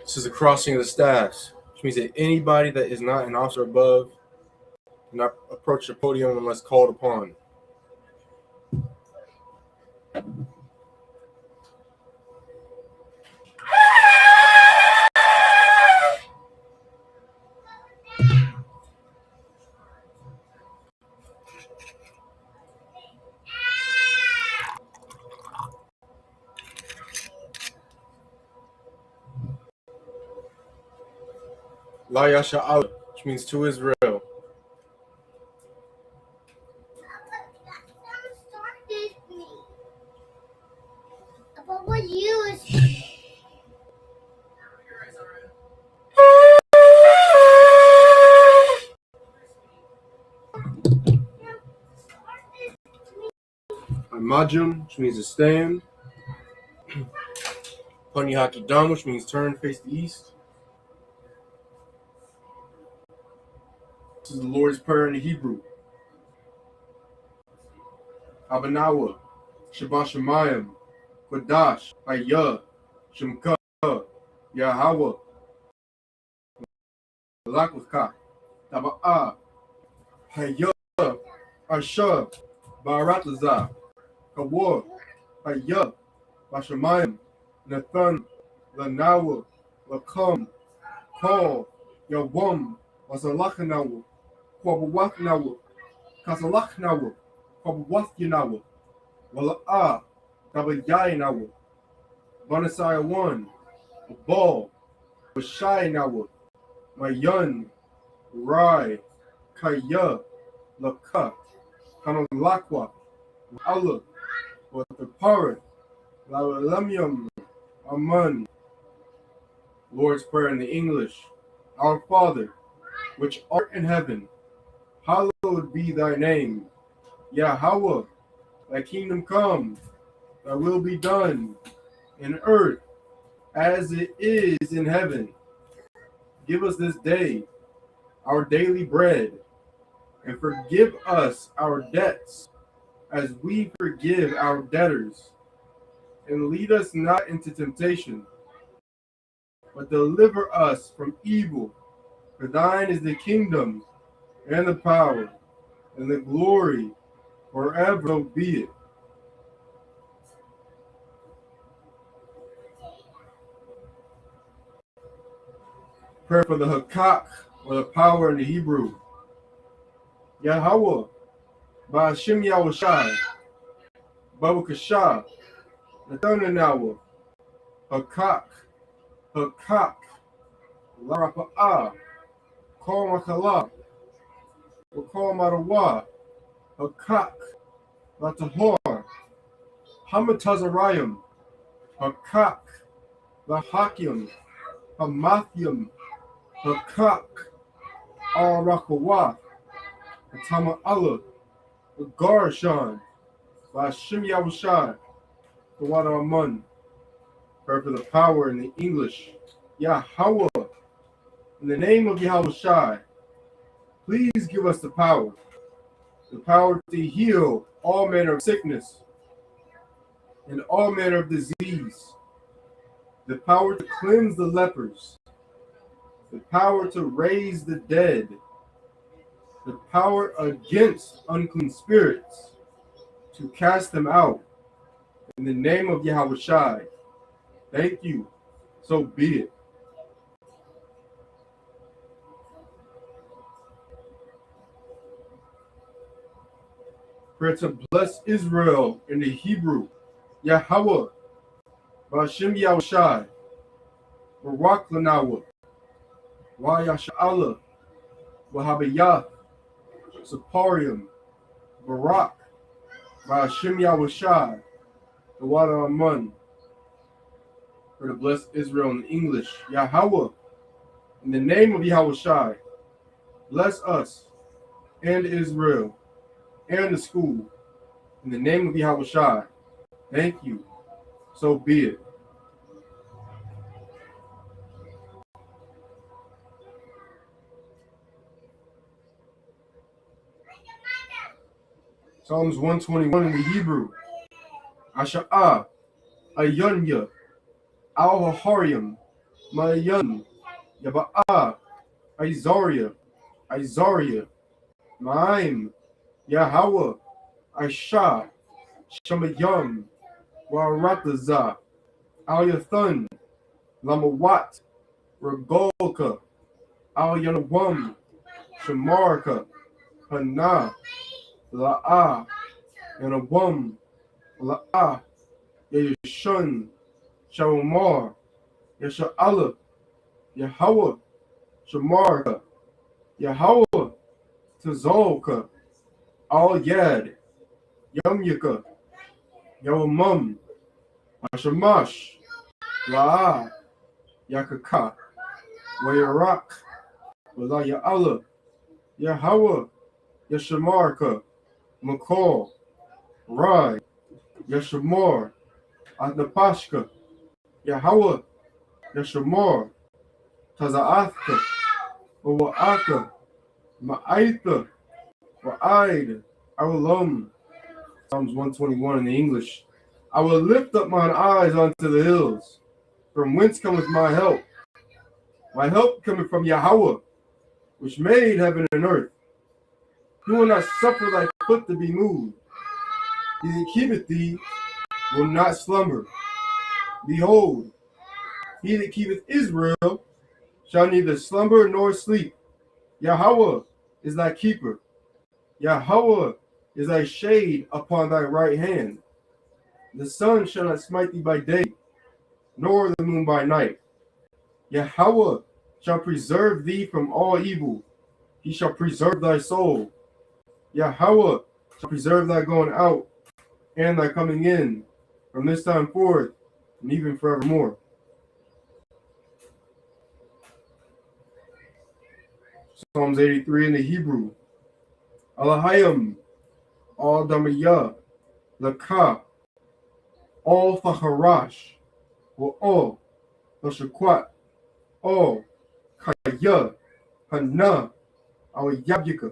This is the crossing of the staffs, which means that anybody that is not an officer above cannot approach the podium unless called upon. La Yasha Allah, which means to Israel. What you is Majum, which means to stand. Panihaki Dam, which means turn, face the east. This is the Lord's Prayer in the Hebrew. Abanawa, Shabbat Shemayim, Kodash, Hayah, Shemka, Yahweh, Malakaka, Taba'ah, Hayah, Asher, Baratazah, Kawar, Hayah, Bashamayim, Nathan, Lanawa, Lakam, Paul, Yawam, Wasalachanawa, Kwabawaknawa, Kasalachnawa, Kwabawathinawa, Wala'ah, Tabayaynawa, Banasaya 1, Ball, Bashaynawa, Mayan, Rai, Kaya, Laka, Kanalakwa, Allah, Watapara, Lawalamyam, Aman. Lord's Prayer in the English. Our Father, which art in heaven, hallowed be thy name. Yahweh, thy kingdom come, thy will be done in earth as it is in heaven. Give us this day our daily bread, and forgive us our debts as we forgive our debtors. And lead us not into temptation, but deliver us from evil. For thine is the kingdom, and the power, and the glory, forever. So be it. Prayer for the Hakak, or the power in the Hebrew. Yahweh, Ba'ashim Yahushai, Babakashah, Nathanawa, Hakak, Hakak, Larapa'ah, Kal Makala, Wakal Marawa, Hakak, Latahor, Hamatazarayim, Hakak, Lahakim, Hamathium, Hakak, Al-Rakawa, Atama Allah, Garshan, Bashim Yahushai, the water Amun. Prayer for the power in the English. Yahweh, in the name of Yahushai, please give us the power to heal all manner of sickness and all manner of disease, the power to cleanse the lepers, the power to raise the dead, the power against unclean spirits, to cast them out. In the name of Yahushai, thank you. So be it. Prayer to bless Israel in the Hebrew. Yahweh, Bashim Yahushai, Barak Lanawa, Wa Yasha'Allah, Wahabayah, Saparium, Barak, Bashim Yahushai, the water Amun. For to bless Israel in English. Yahweh, in the name of Yahushai, bless us and Israel and the school. In the name of Yahushai, thank you. So be it. Psalms 121 in the Hebrew. Asha'ah, Ayunya, Al-Haharium, Mayan, Yaba'a, Izaria, Maim, Yahweh, Aisha, Shamayam, Warataza, Al-Yathun, Lamawat, Regolka, Al-Yanawam, Shamarka, Hana, La'ah, Yanawam, La'ah, Yashun, Shamar, Yasha'ala, Yahweh, Shamarka, Yahweh, Tazolka, Al Yad, Yumyaka, Yawamum, Ashamash, La'ah, Yakaka, Wayarak, Wala Ya'ala, Yahweh, Yashamarka, Makol, Rai, Yashamor, Atnapashka, Yahweh, Yashamor, Tazaathka, Wa'aka, Ma'aitha, Wa'aid, Awalum. Psalms 121 in the English. I will lift up mine eyes unto the hills. From whence cometh my help? My help cometh from Yahweh, which made heaven and earth. He will not suffer thy foot to be moved. He that keepeth thee will not slumber. Behold, he that keepeth Israel shall neither slumber nor sleep. Yahweh is thy keeper. Yahweh is thy shade upon thy right hand. The sun shall not smite thee by day, nor the moon by night. Yahweh shall preserve thee from all evil. He shall preserve thy soul. Yahweh shall preserve thy going out and thy coming in from this time forth and even forevermore. Psalms 83 in the Hebrew. Alahayim, Al Damiyah, Lakah, Al Faharash, Al Lashakwat, Al Kaya, Hana, Al Yabyika,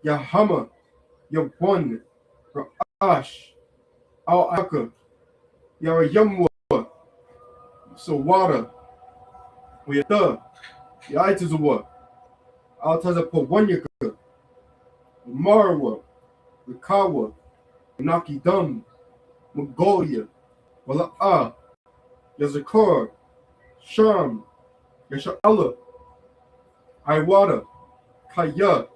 Yahama, Yabwan, Ra'ash, Al Aka, Yarayamwa, Sawada, Yata, Yaitazawa, Al Tazapawanyaka, Marwa, Rakawa, Nakidam, Mongolia, Wala'ah, Yazakar, Sham, Yasha'ala, Iwata, Kaya,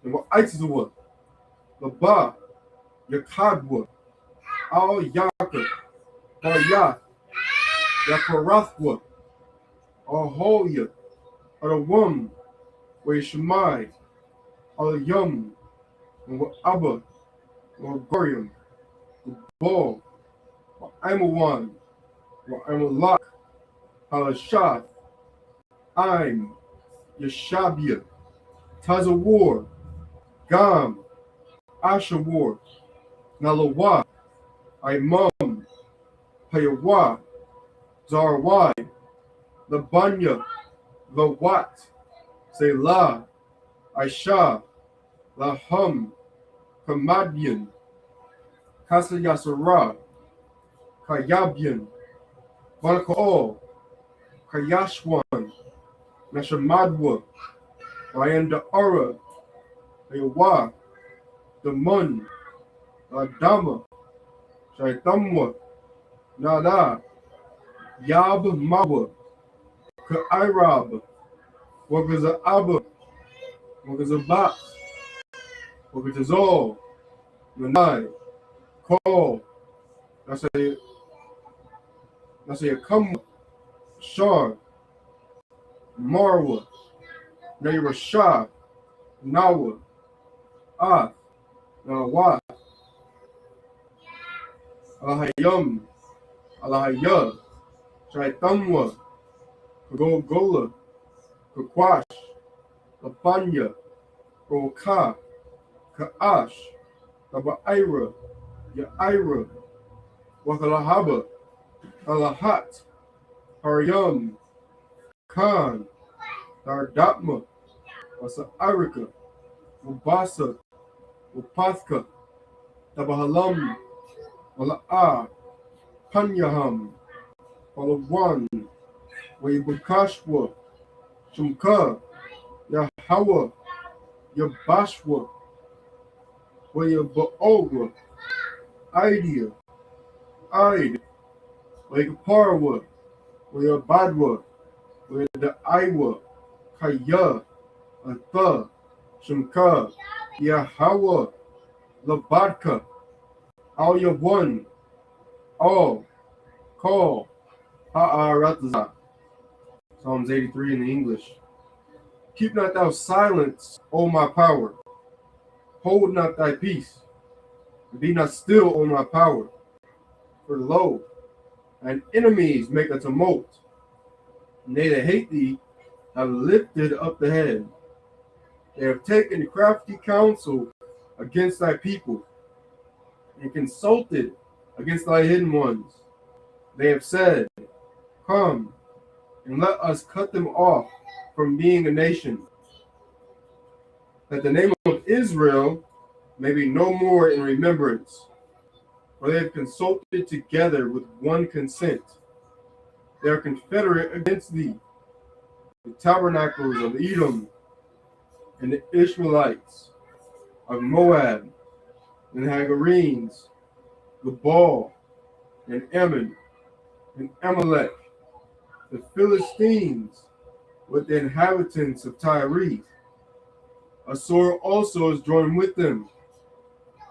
and Wa'aitzawa, Laba, Yakadwa, Al Yaka, Bayath, Yakarathwa, Aholia, Arawam, Washemai, Al Yum, and Wa'aba, Wa'gorium, Ball, Wa'amawan, Wa'amalak, Halashath, Aim, Yashabia, Tazawar, Gam, Ashawar, Nalawa, Imam, Hayawa, Zarwai, Labanya, Lawat, Selah, Aisha, Laham, Kamadian, Kasayasara, Kayabian, Balakaol, Kayashwan, Nashamadwa, Rayanda Ara, Ayawa, Damun, Adama, Shaitamwa, Nada, Yab Mawa, Kairab, Wagaza Abba, Wagaza Bak, Wagazol, Nanai, Call, Nasaya Kamwa, Shar, Marwa, Naira Shah, Nawa, Ah, Nawa, Alahayam, Alahaya, Shaitamwa, Kagogola, Kakwash, Lapanya, Koka, Kaash, Tabaira, Yaira, Wakalahaba, Alahat, Haryam, Khan, Dardatma, Wasaarika, Wabasa, Wapathka, Tabahalam, Wala'ah, Panyaham, Palawan, Wayabakashwa, Shumka, Yahweh, Yabashwa, Wayabaoga, Idea, Ide, Wayakaparwa, Wayabadwa, Wayadaiwa, Kaya, Atha, Shumka, Yahweh, Labadka, all your one, all, call, Ha'aratazah. Psalms 83 in the English. Keep not thou silence, O my power. Hold not thy peace, and be not still, O my power. For lo, thine enemies make a tumult, and they that hate thee have lifted up the head. They have taken crafty counsel against thy people, and consulted against thy hidden ones. They have said, come, and let us cut them off from being a nation, that the name of Israel may be no more in remembrance. For they have consulted together with one consent. They are confederate against thee, the tabernacles of Edom, and the Ishmaelites of Moab, and the Hagarenes, Gebal, and Ammon, and Amalek, the Philistines, with the inhabitants of Tyre. Assur also is joined with them,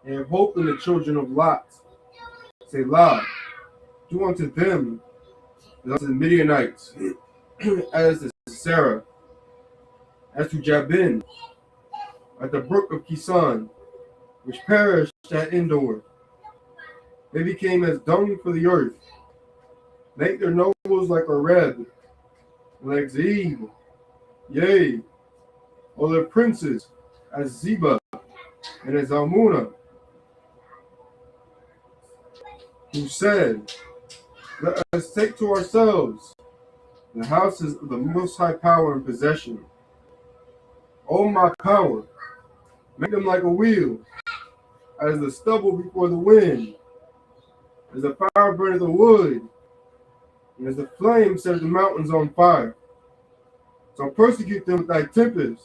and have hope in the children of Lot. Selah, do unto them as unto the Midianites, as to Sarah, as to Jabin, at the brook of Kison, which perished at Endor. They became as dung for the earth. Make their nobles like Oreb, and like Zeeb, yea, all their princes as Zeba and as Almuna, who said, let us take to ourselves the houses of the Most High power and possession. O my power, make them like a wheel, as the stubble before the wind, as the fire burneth the wood, and as the flame sets the mountains on fire. So persecute them with thy tempest,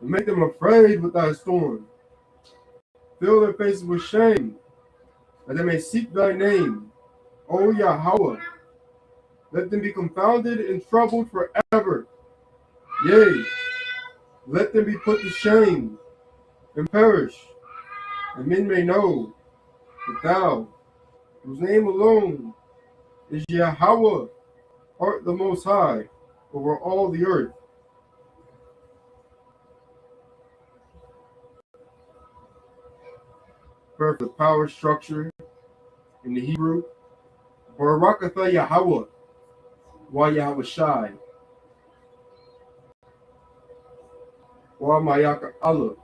and make them afraid with thy storm. Fill their faces with shame, that they may seek thy name, O Yahweh. Let them be confounded and troubled forever. Yea, let them be put to shame and perish, and men may know that thou, whose name alone is Yahweh, art the Most High over all the earth. Prayer for the power structure in the Hebrew. Barakatha Yahweh, Wa Yahweh Shai, Wa Mayaka Allah,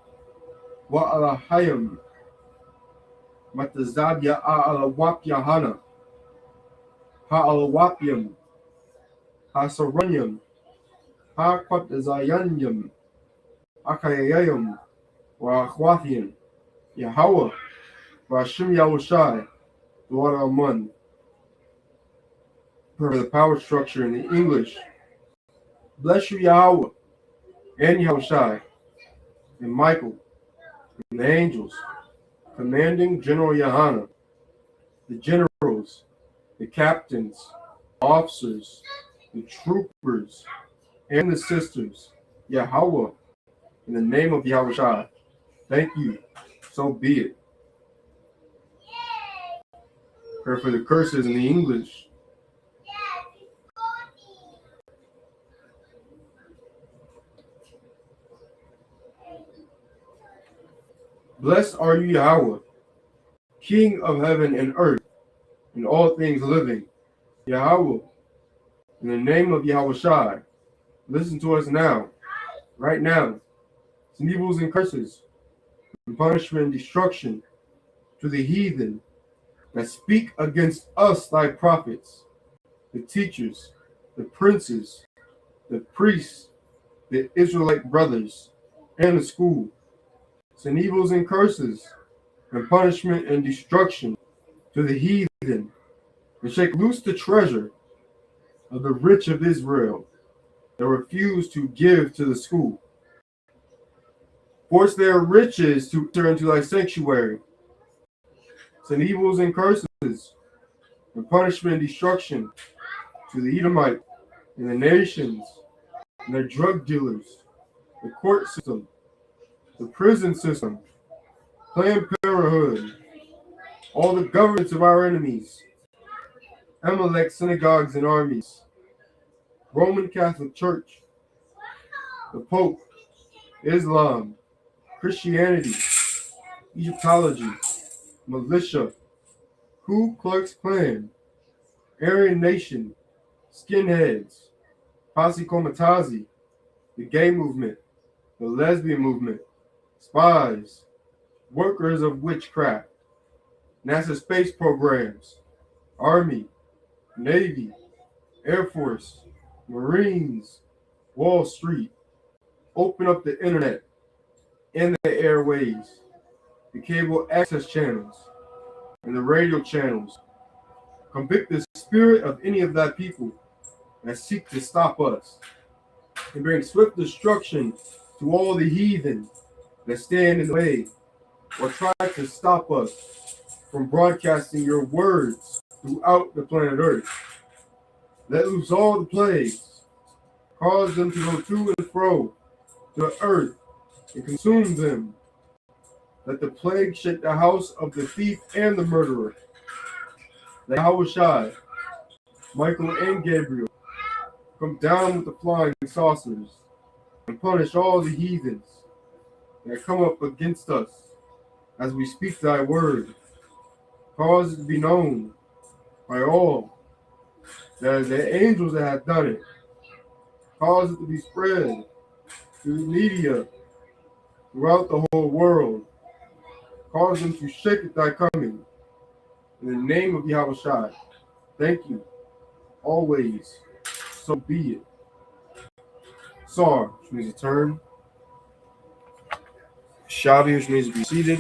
Wa Alahayim, Matazab Ya Alawap Yahana, Ha Alawapium, Ha Saranyam, Ha Kwatazayanyam, Akayayam, Wa Akhwathian, Yahweh, Wa Shim Yahushai, Dwara Amun. For the power structure in the English. Bless you, Yahweh, and Yahushai, and Michael, and the angels, commanding General Yahana, the generals, the captains, officers, the troopers, and the sisters, Yahweh, in the name of Yahushai. Thank you, so be it. Pray for the curses in the English. Blessed are you, Yahweh, King of heaven and earth, and all things living. Yahweh, in the name of Yahushai, listen to us now, right now. Some evils and curses, and punishment and destruction to the heathen that speak against us, thy prophets, the teachers, the princes, the priests, the Israelite brothers, and the school. Send evils and curses, and punishment and destruction to the heathen, and shake loose the treasure, of the rich of Israel that refuse to give to the school. Force their riches to enter into thy sanctuary. Send evils and curses, and punishment and destruction to the Edomite and the nations and their drug dealers, the court system, the prison system, Planned Parenthood, all the governments of our enemies, Amalek synagogues and armies, Roman Catholic Church, the Pope, Islam, Christianity, Egyptology, militia, Ku Klux Klan, Aryan Nation, skinheads, Posse Comitazi, the gay movement, the lesbian movement, spies, workers of witchcraft, NASA space programs, Army, Navy, Air Force, Marines, Wall Street, open up the internet and the airways, the cable access channels, and the radio channels. Convict the spirit of any of thy people that seek to stop us, and bring swift destruction to all the heathen that stand in the way or try to stop us from broadcasting your words throughout the planet Earth. Let loose all the plagues, cause them to go to and fro to the earth and consume them. Let the plague shake the house of the thief and the murderer. Let Yahushai, Michael, and Gabriel come down with the flying saucers and punish all the heathens that come up against us as we speak thy word. Cause it to be known by all that the angels that have done it. Cause it to be spread through the media throughout the whole world. Cause them to shake at thy coming. In the name of Yahushua. Thank you. Always. So be it. Sar, which means to turn. Shavi, which means to be seated.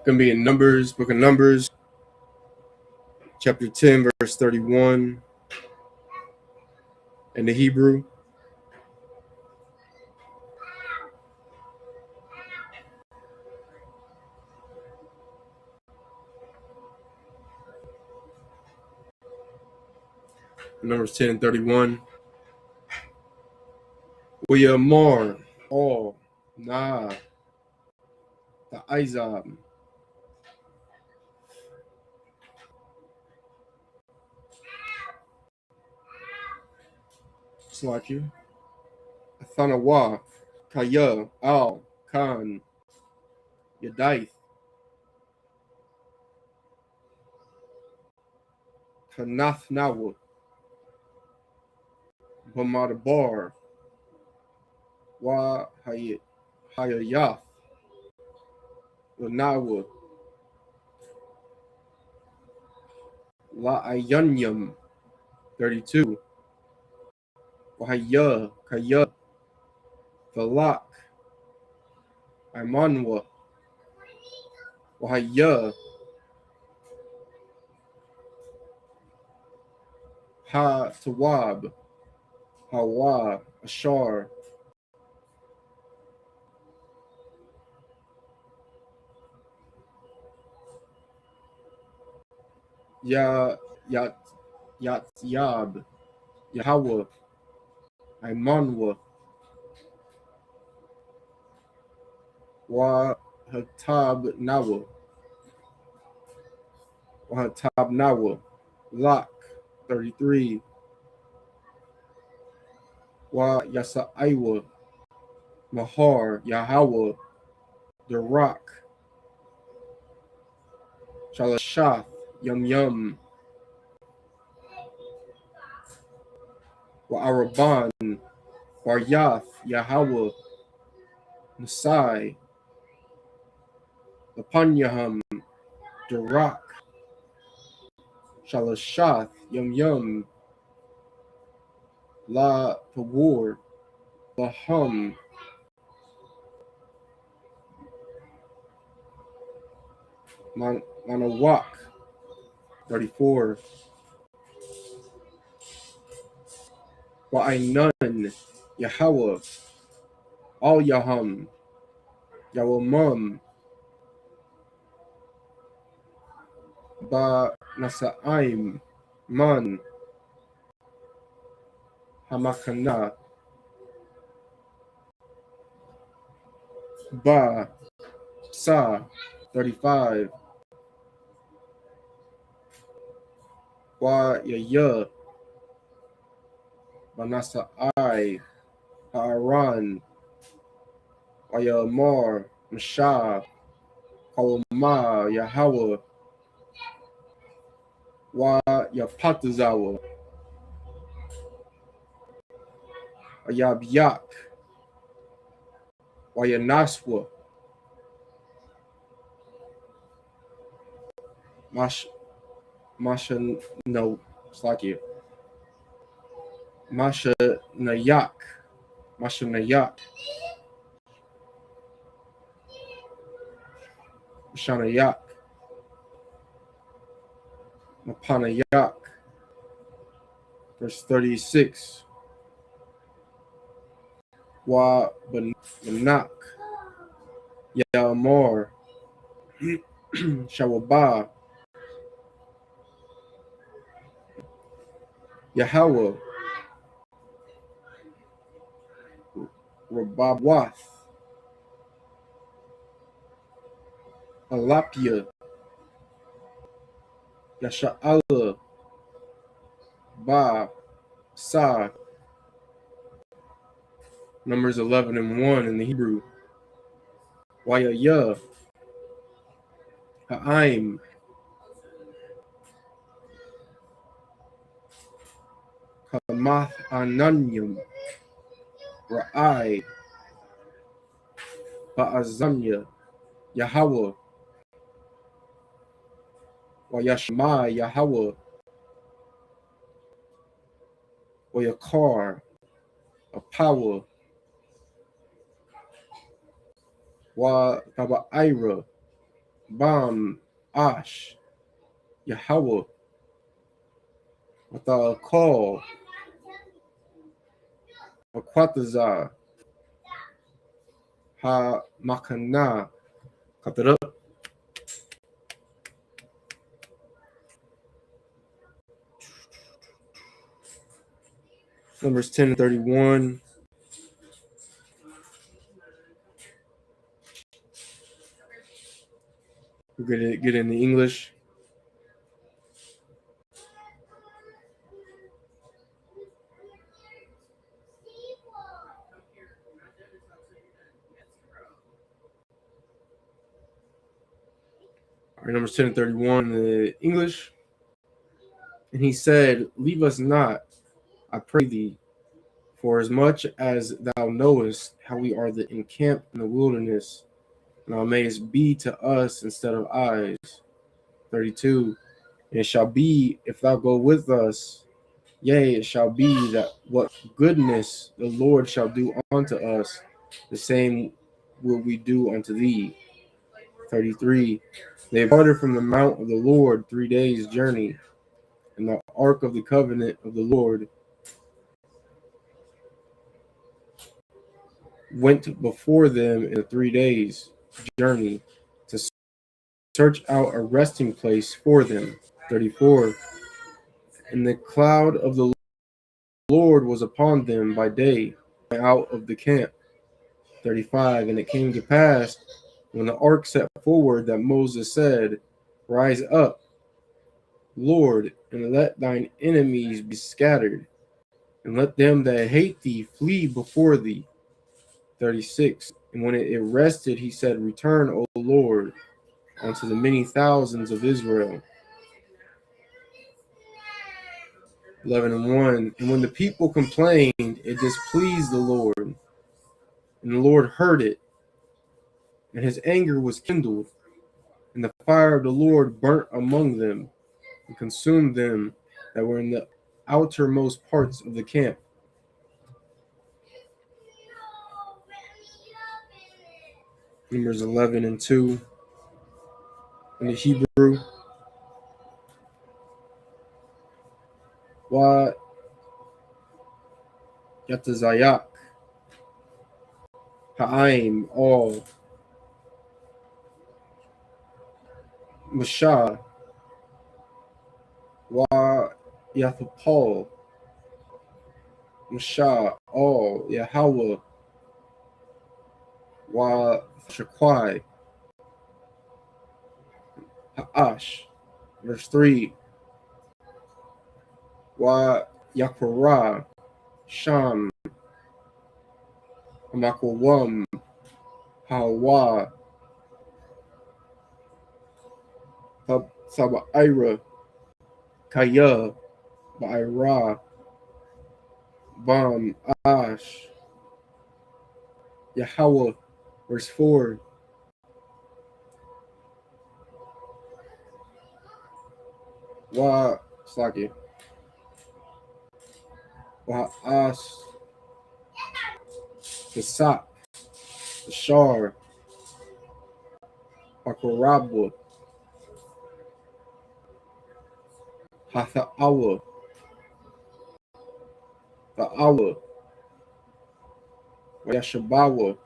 Going to be in Numbers, Book of Numbers, chapter 10, verse 31, in the Hebrew. Numbers 10 and 31. Uyamar, all, nah, the Izab. Slaku. Athanawa, Kaya, Al, Khan, Yadaith, Kanath Nawa, Bamadabar, Wa Hayayath, Lanawa, La Ayanyam, 32, Wahaya, Kaya, Valak, Imanwa, Wahaya, Ha Tawab, Hawa, Ashar, Ya Yatyab, Yahweh, Imanwa, Wa Hatab Nawa, Wa Hatab Nawa, Lak, 33, Wa Yasaiwa, Mahar, Yahweh, the Rock, Shalashath, Yum Yum, Wa Araban, Baryath, Yahweh, Nasai, Lapanyaham, the Rock, Shalashath, Yum Yum, La Pawar, Lahum, Manawak, 34. Wa'ainan, Yahweh, Al Yahum, Yawamum, Ba Nasa'im, Man, Hamakana, Ba Sa, 35. Wa Yaya, Banasa'ai, Ha'aran, Wayamar, Mashah, Kawama, Yahweh, Wa Yapatazawa, Ayabyak, Wayanaswa, Masha no Slakia, Masha Nayak, Masha Nayak, Mashanayak, Mapanayak, verse 36. Wa Banak, Yamor, Shawaba, Yahweh, Rababwath, Alapia, Yasha'ala, Ba, Sa, Numbers 11 and 1 in the Hebrew. Wayaya, Ha'aim, Kamath Ananyam, Ra'ai, Ba'azamya, Yahweh, Wayashma, Yahweh, Wayakar, a power, Wa Kaba'ira, Bam, Ash, Yahweh, with a call, Akwatazar, Ha Makana, cut it up. Numbers 10 and 31. We're going to get in the English. All right, Numbers 10 and 31, the English. And he said, leave us not, I pray thee, for as much as thou knowest how we are encamped in the wilderness, and thou mayest be to us instead of eyes. 32. And it shall be, if thou go with us, yea, it shall be that what goodness the Lord shall do unto us, the same will we do unto thee. 33. They departed from the mount of the Lord 3 days' journey, and the ark of the covenant of the Lord went before them in 3 days' journey to search out a resting place for them. 34. And the cloud of the Lord was upon them by day out of the camp. 35. And it came to pass when the ark set forward that Moses said, rise up, Lord, and let thine enemies be scattered, and let them that hate thee flee before thee. 36. And when it rested, he said, return, O Lord, unto the many thousands of Israel. 11 and 1. And when the people complained, it displeased the Lord, and the Lord heard it, and his anger was kindled, and the fire of the Lord burnt among them, and consumed them that were in the outermost parts of the camp. Numbers 11 and 2 in the Hebrew. Wa Yatazayak Ha'aim all Masha Wa Yathapal Masha all Yahweh Wa Shakwai Ha'ash. Verse 3 Wa Yakurah Sham Hamakwam Hawa Sabaira Kaya Ba'ira Bam Ash Yahweh. Verse 4 Wa Slaki Wa As the Sap the Shar Hakorabwa Hatha'awa Ta'awa Wa Yashabawa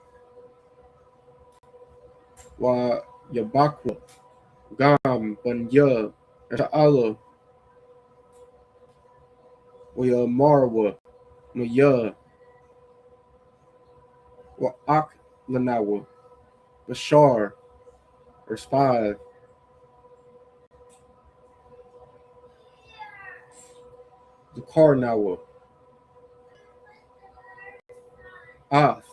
Wa Yabakwa Gam Banya Yasha'ala Wa Yamarwa Maya Wa Ak Lanawa Bashar. Verse 5 the Karnawa Ath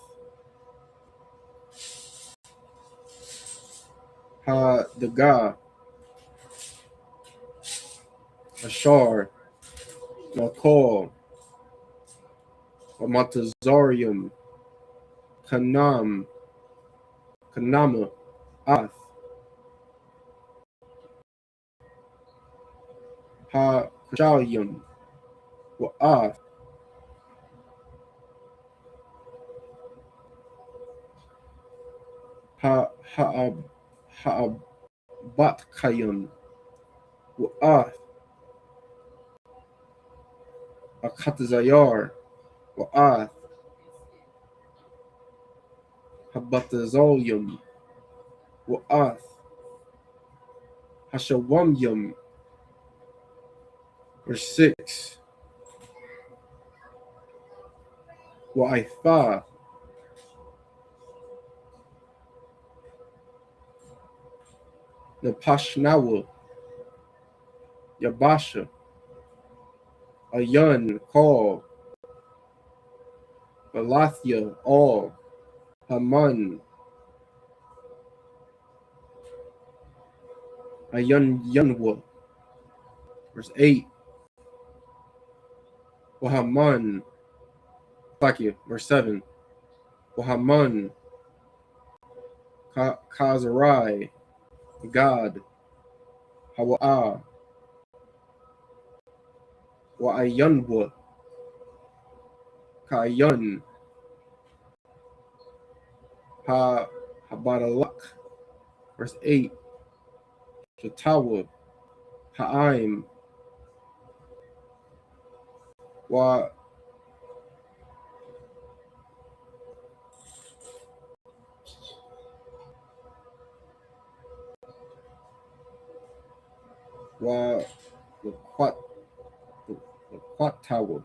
Ha Daga Ashar Nakal Amatazarium Kanama Ath Ha Kushalium Wa Ath Ha'abatkayum Wa Ath Akatazayar Wa Ath Habatazolium Wa Ath Hashawamyum. Verse 6 Wa Ifa Napashnawa Yabasha Ayun Call Balathia all Haman Ayun Yunwa. Verse 8 Wahaman Taki. Verse 7 Wahaman Kazarai God Hawa'a Wa'ayunwa Kayun Habatalak. Verse 8 Shatawa Ha'aim Wa Laquat Tower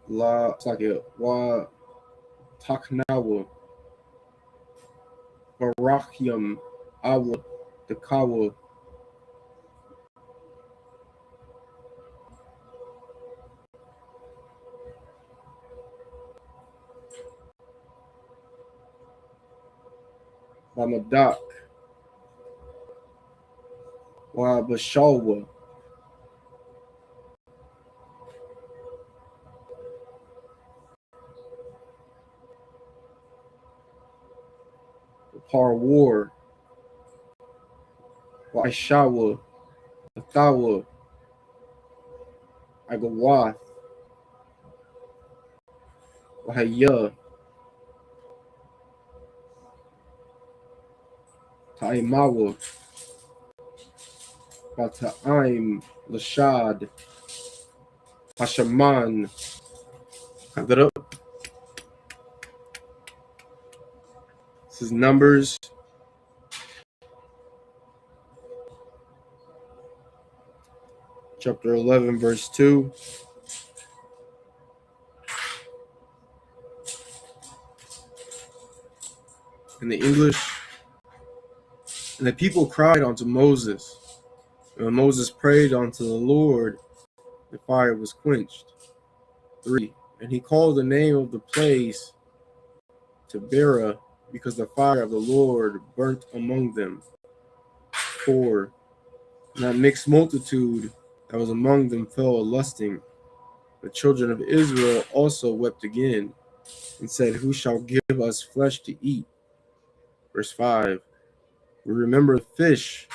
La Saki Wa Taknawa Barakyum Awa Dakawa Bamadak Wa Bashalwa Par War Wa Ishawa Athawa Agawath Wahaya, Taimawa, Bata'im, Lashad, Hashaman, Hadra. This is Numbers chapter 11, verse 2. In the English, and the people cried unto Moses. And when Moses prayed unto the Lord, the fire was quenched. 3. And he called the name of the place Taberah, because the fire of the Lord burnt among them. 4. And that mixed multitude that was among them fell a lusting. The children of Israel also wept again, and said, Who shall give us flesh to eat? Verse 5. We remember the fish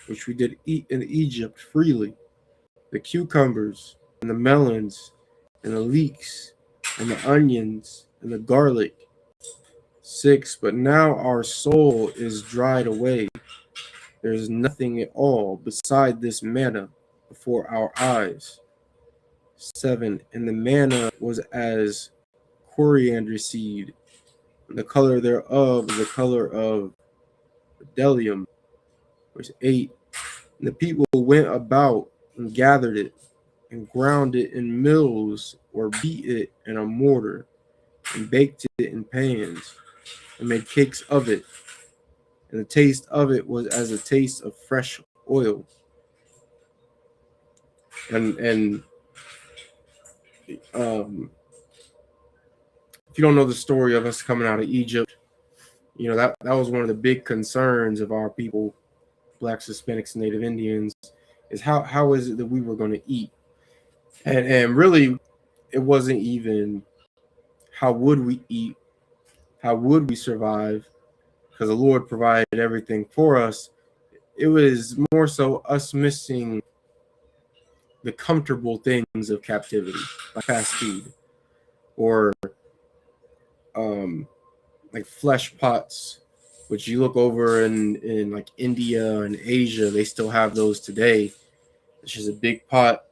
which we did eat in Egypt freely, the cucumbers, and the melons, and the leeks, and the onions, and the garlic. 6. But now our soul is dried away. There is nothing at all beside this manna before our eyes. 7. And the manna was as coriander seed, and the color thereof is the color of bdellium. Verse 8. And the people went about and gathered it, and ground it in mills, or beat it in a mortar, and baked it in pans, and made cakes of it. And the taste of it was as a taste of fresh oil. And if you don't know the story of us coming out of Egypt, that was one of the big concerns of our people, Blacks, Hispanics, and Native Indians, is how is it that we were going to eat? And really, it wasn't even how would we eat, how would we survive, because the Lord provided everything for us. It was more so us missing the comfortable things of captivity, like fast food, or like flesh pots, which you look over in like India and Asia, they still have those today. It's just a big pot,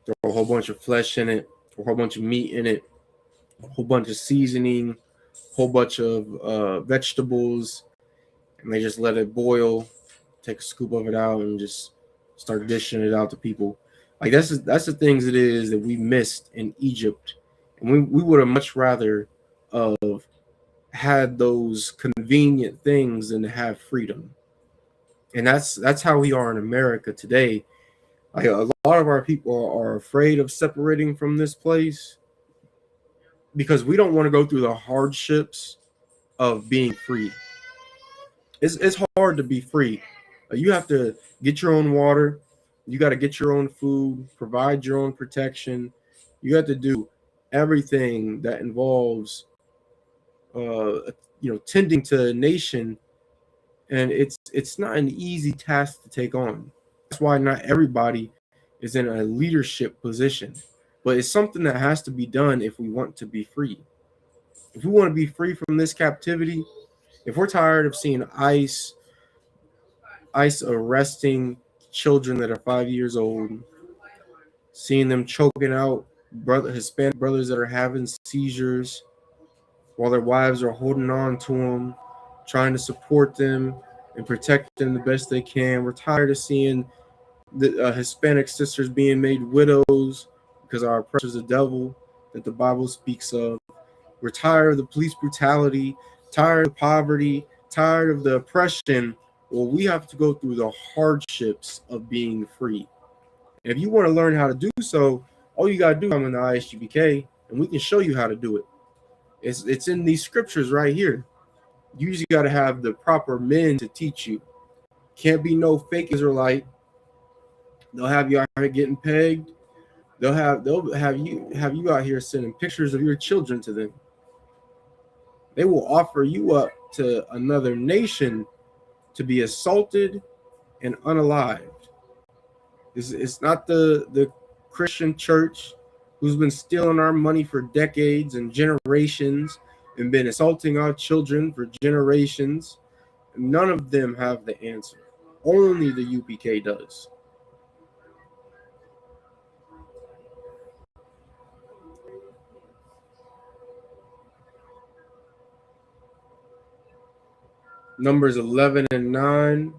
throw a whole bunch of flesh in it, a whole bunch of meat in it, a whole bunch of seasoning, a whole bunch of vegetables, and they just let it boil, take a scoop of it out, and just start dishing it out to people. Like that's the things it is that we missed in Egypt, and we would have much rather of had those convenient things than to have freedom. And that's how we are in America today. Like a lot of our people are afraid of separating from this place because we don't want to go through the hardships of being free. It's hard to be free. You have to get your own water. You got to get your own food, provide your own protection. You have to do everything that involves, tending to a nation, and it's not an easy task to take on. That's why not everybody is in a leadership position, but it's something that has to be done if we want to be free. If we want to be free from this captivity, if we're tired of seeing ICE arresting children that are 5 years old, seeing them choking out Hispanic brothers that are having seizures while their wives are holding on to them, trying to support them and protect them the best they can. We're tired of seeing the Hispanic sisters being made widows because our oppressor is the devil that the Bible speaks of. We're tired of the police brutality, tired of poverty, tired of the oppression. Well, we have to go through the hardships of being free. And if you want to learn how to do so, all you got to do is come in the ISUPK, and we can show you how to do it. It's in these scriptures right here. You usually got to have the proper men to teach you. Can't be no fake Israelite. They'll have you out here getting pegged. They'll have you out here sending pictures of your children to them. They will offer you up to another nation to be assaulted and unalived. It's not the Christian church. who's been stealing our money for decades and generations and been assaulting our children for generations. None of them have the answer. Only the UPK does. Numbers 11 and 9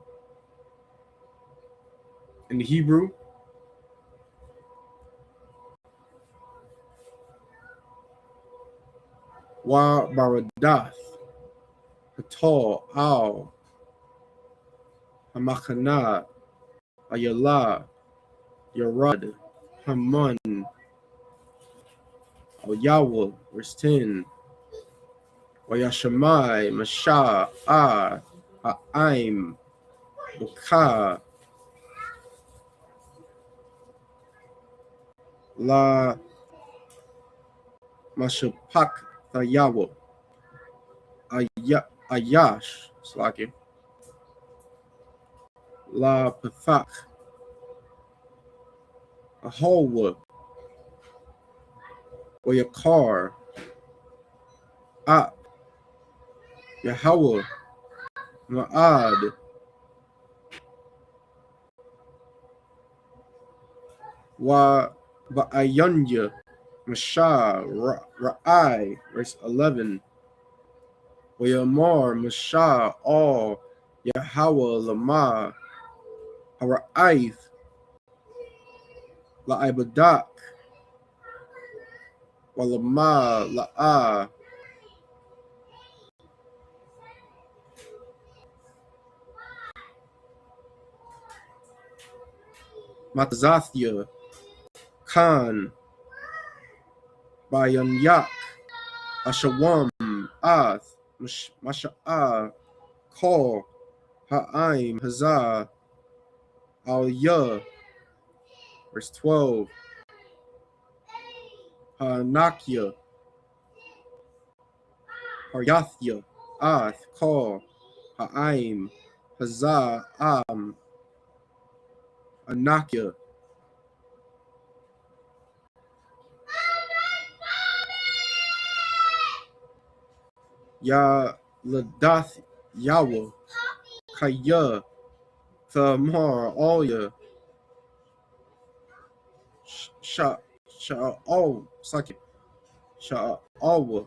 in the Hebrew. Wa baradath, hatal al, hamachana, ayala, yarad, haman, al yawal, verse 10. Wayashamai, masha, ha'aim, buka, la mashapak thayawa, ayash, slaki, la pathak, aholwa, wayakar, Yahweh, Ma'ad, Wa Ba'ayanya, Masha, Ra'ai, verse 11. Wa Yamar, Masha, all, Yahweh, Lama, Hara'aith, La'ibadak, Wa Lama, La'a, Matazathia, Khan, Bayanyak, Ashawam, Ath, Masha'ah, Kol, Ha'aim, Hazah, Al-Yah, verse 12. Hanakia, Haryathya, Ath, Kol, Ha'aim, Hazah, Anakia. Ya Ladath Yawa, Kaya, Thamar, Alya, Sha'al, Saki, Sha'alwa,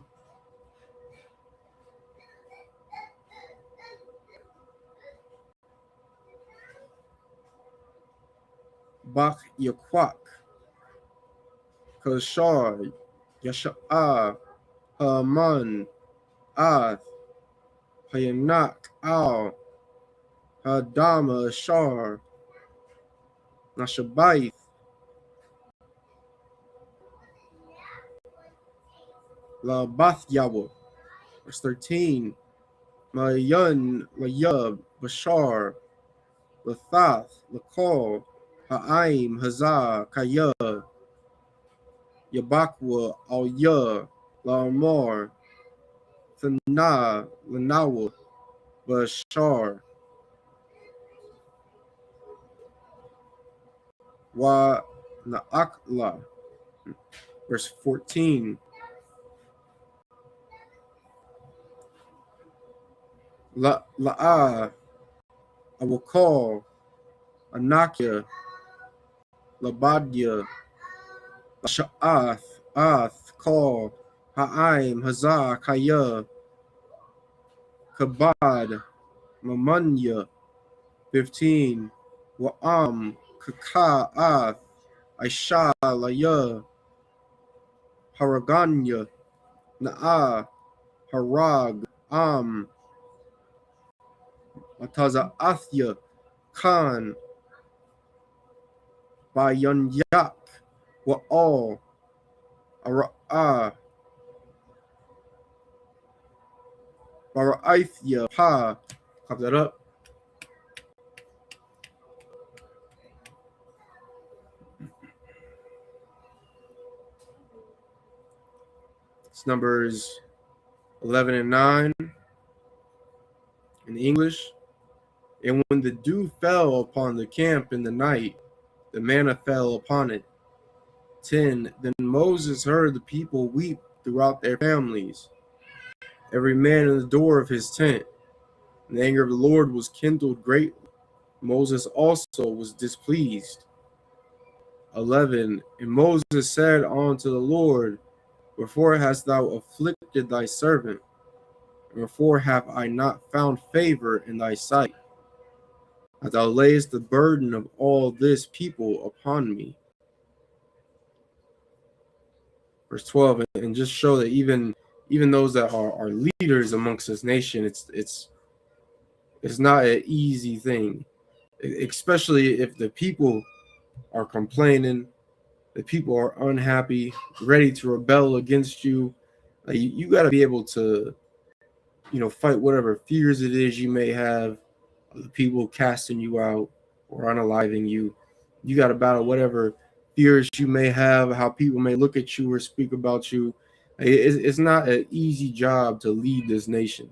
Bach Yakwak, Kashar, Yasha'ah, Haman, Ath, Hayanak, Al, Hadama, Shar, Nashabaith, La Bath Yawa, verse 13. Mayan, Layub, Bashar, Lathath, Lakol, Ha'aim, Hazah, Kaya, Yabakwa, Al Ya, Lamar, Thana, Lanawa, Bashar, Wa Naakla, verse 14. La'a, I will call, Anakia, Labadia, Sha'ath, Ath, call, Ha'aim, Hazah, Kaya, Kabad, Mamanya, 15. Wa'am, Kaka'ath, Aisha, Laya, Haraganya, Na'a, Harag, Mataza Athya, Khan, Bayanyak, Wa'al, Ara'a, Bara'ithya, Ha. Cop that up. It's numbers 11 and 9 in English. And when the dew fell upon the camp in the night, the manna fell upon it. 10. Then Moses heard the people weep throughout their families, every man in the door of his tent. And the anger of the Lord was kindled greatly. Moses also was displeased. 11. And Moses said unto the Lord, Wherefore hast thou afflicted thy servant? Wherefore have I not found favor in thy sight, that thou layest the burden of all this people upon me? Verse 12, and just show that even those that are leaders amongst this nation, it's not an easy thing, especially if the people are complaining, the people are unhappy, ready to rebel against you. You got to be able to, fight whatever fears it is you may have of the people casting you out or unaliving you. You got to battle whatever fears you may have, how people may look at you or speak about you. It's not an easy job to lead this nation.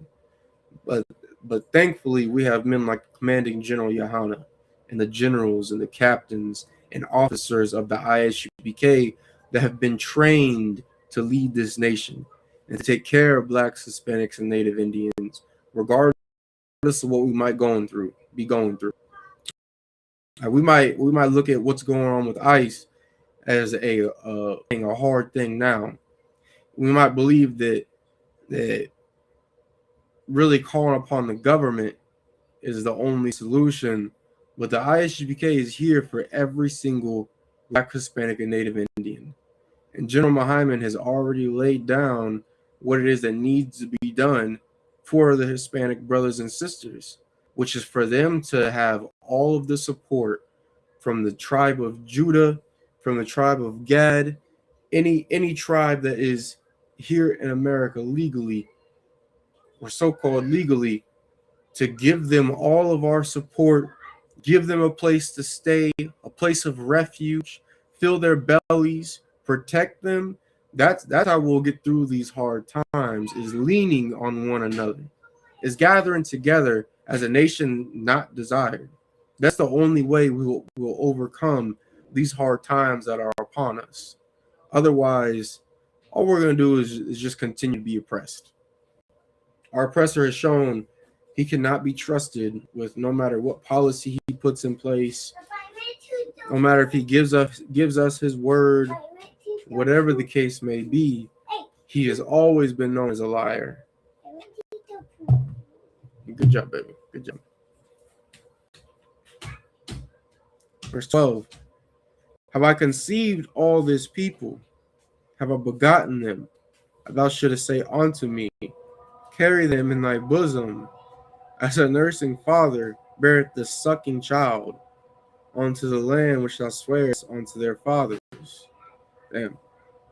But thankfully, we have men like Commanding General Yohana and the generals and the captains and officers of the ISUPK that have been trained to lead this nation and to take care of Blacks, Hispanics, and Native Indians, regardless of what we might be going through. We might look at what's going on with ICE as a hard thing now. We might believe that really calling upon the government is the only solution, but the ISUPK is here for every single Black, Hispanic, and Native Indian. And General Mahyman has already laid down what it is that needs to be done for the Hispanic brothers and sisters, which is for them to have all of the support from the tribe of Judah, from the tribe of Gad, any tribe that is here in America legally or so-called legally, to give them all of our support, give them a place to stay, a place of refuge, fill their bellies, protect them. That's how we'll get through these hard times, is leaning on one another, is gathering together as a nation not desired. That's the only way we will overcome these hard times that are upon us. Otherwise, all we're going to do is just continue to be oppressed. Our oppressor has shown he cannot be trusted with no matter what policy he puts in place, no matter if he gives us his word, whatever the case may be. He has always been known as a liar. Good job, baby. Good job. Verse 12. Have I conceived all this people? Have I begotten them? Thou shouldest say unto me, carry them in thy bosom, as a nursing father beareth the sucking child, unto the land which thou swearest unto their fathers. Damn.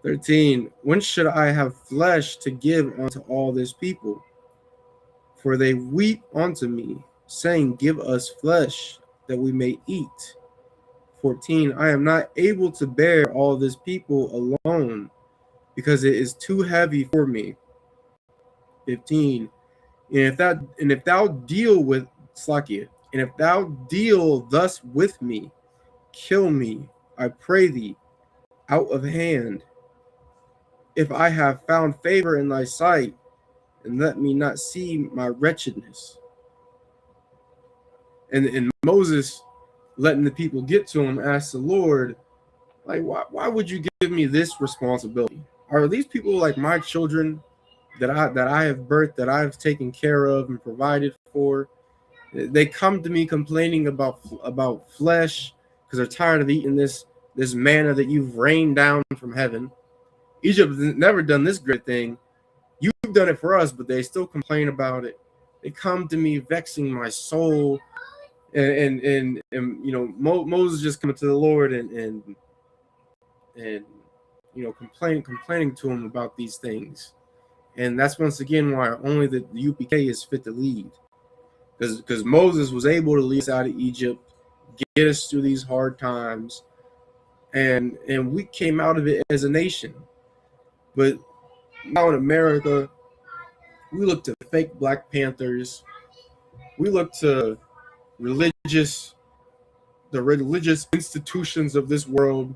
13. When should I have flesh to give unto all this people? For they weep unto me, saying, give us flesh, that we may eat. 14. I am not able to bear all this people alone, because it is too heavy for me. 15. And if thou deal with Slakia, and if thou deal thus with me, kill me, I pray thee, out of hand. If I have found favor in thy sight, and let me not see my wretchedness. And Moses, letting the people get to him, asked the Lord, like, why would you give me this responsibility? Are these people like my children that I have birthed, that I've taken care of and provided for? They come to me complaining about flesh because they're tired of eating this manna that you've rained down from heaven. Egypt has never done this great thing. You've done it for us, but they still complain about it. They come to me vexing my soul, and Moses just coming to the Lord and complaining to him about these things. And that's once again why only the UPK is fit to lead, because Moses was able to lead us out of Egypt, get us through these hard times, and we came out of it as a nation. But now in America, we look to fake Black Panthers. We look to the religious institutions of this world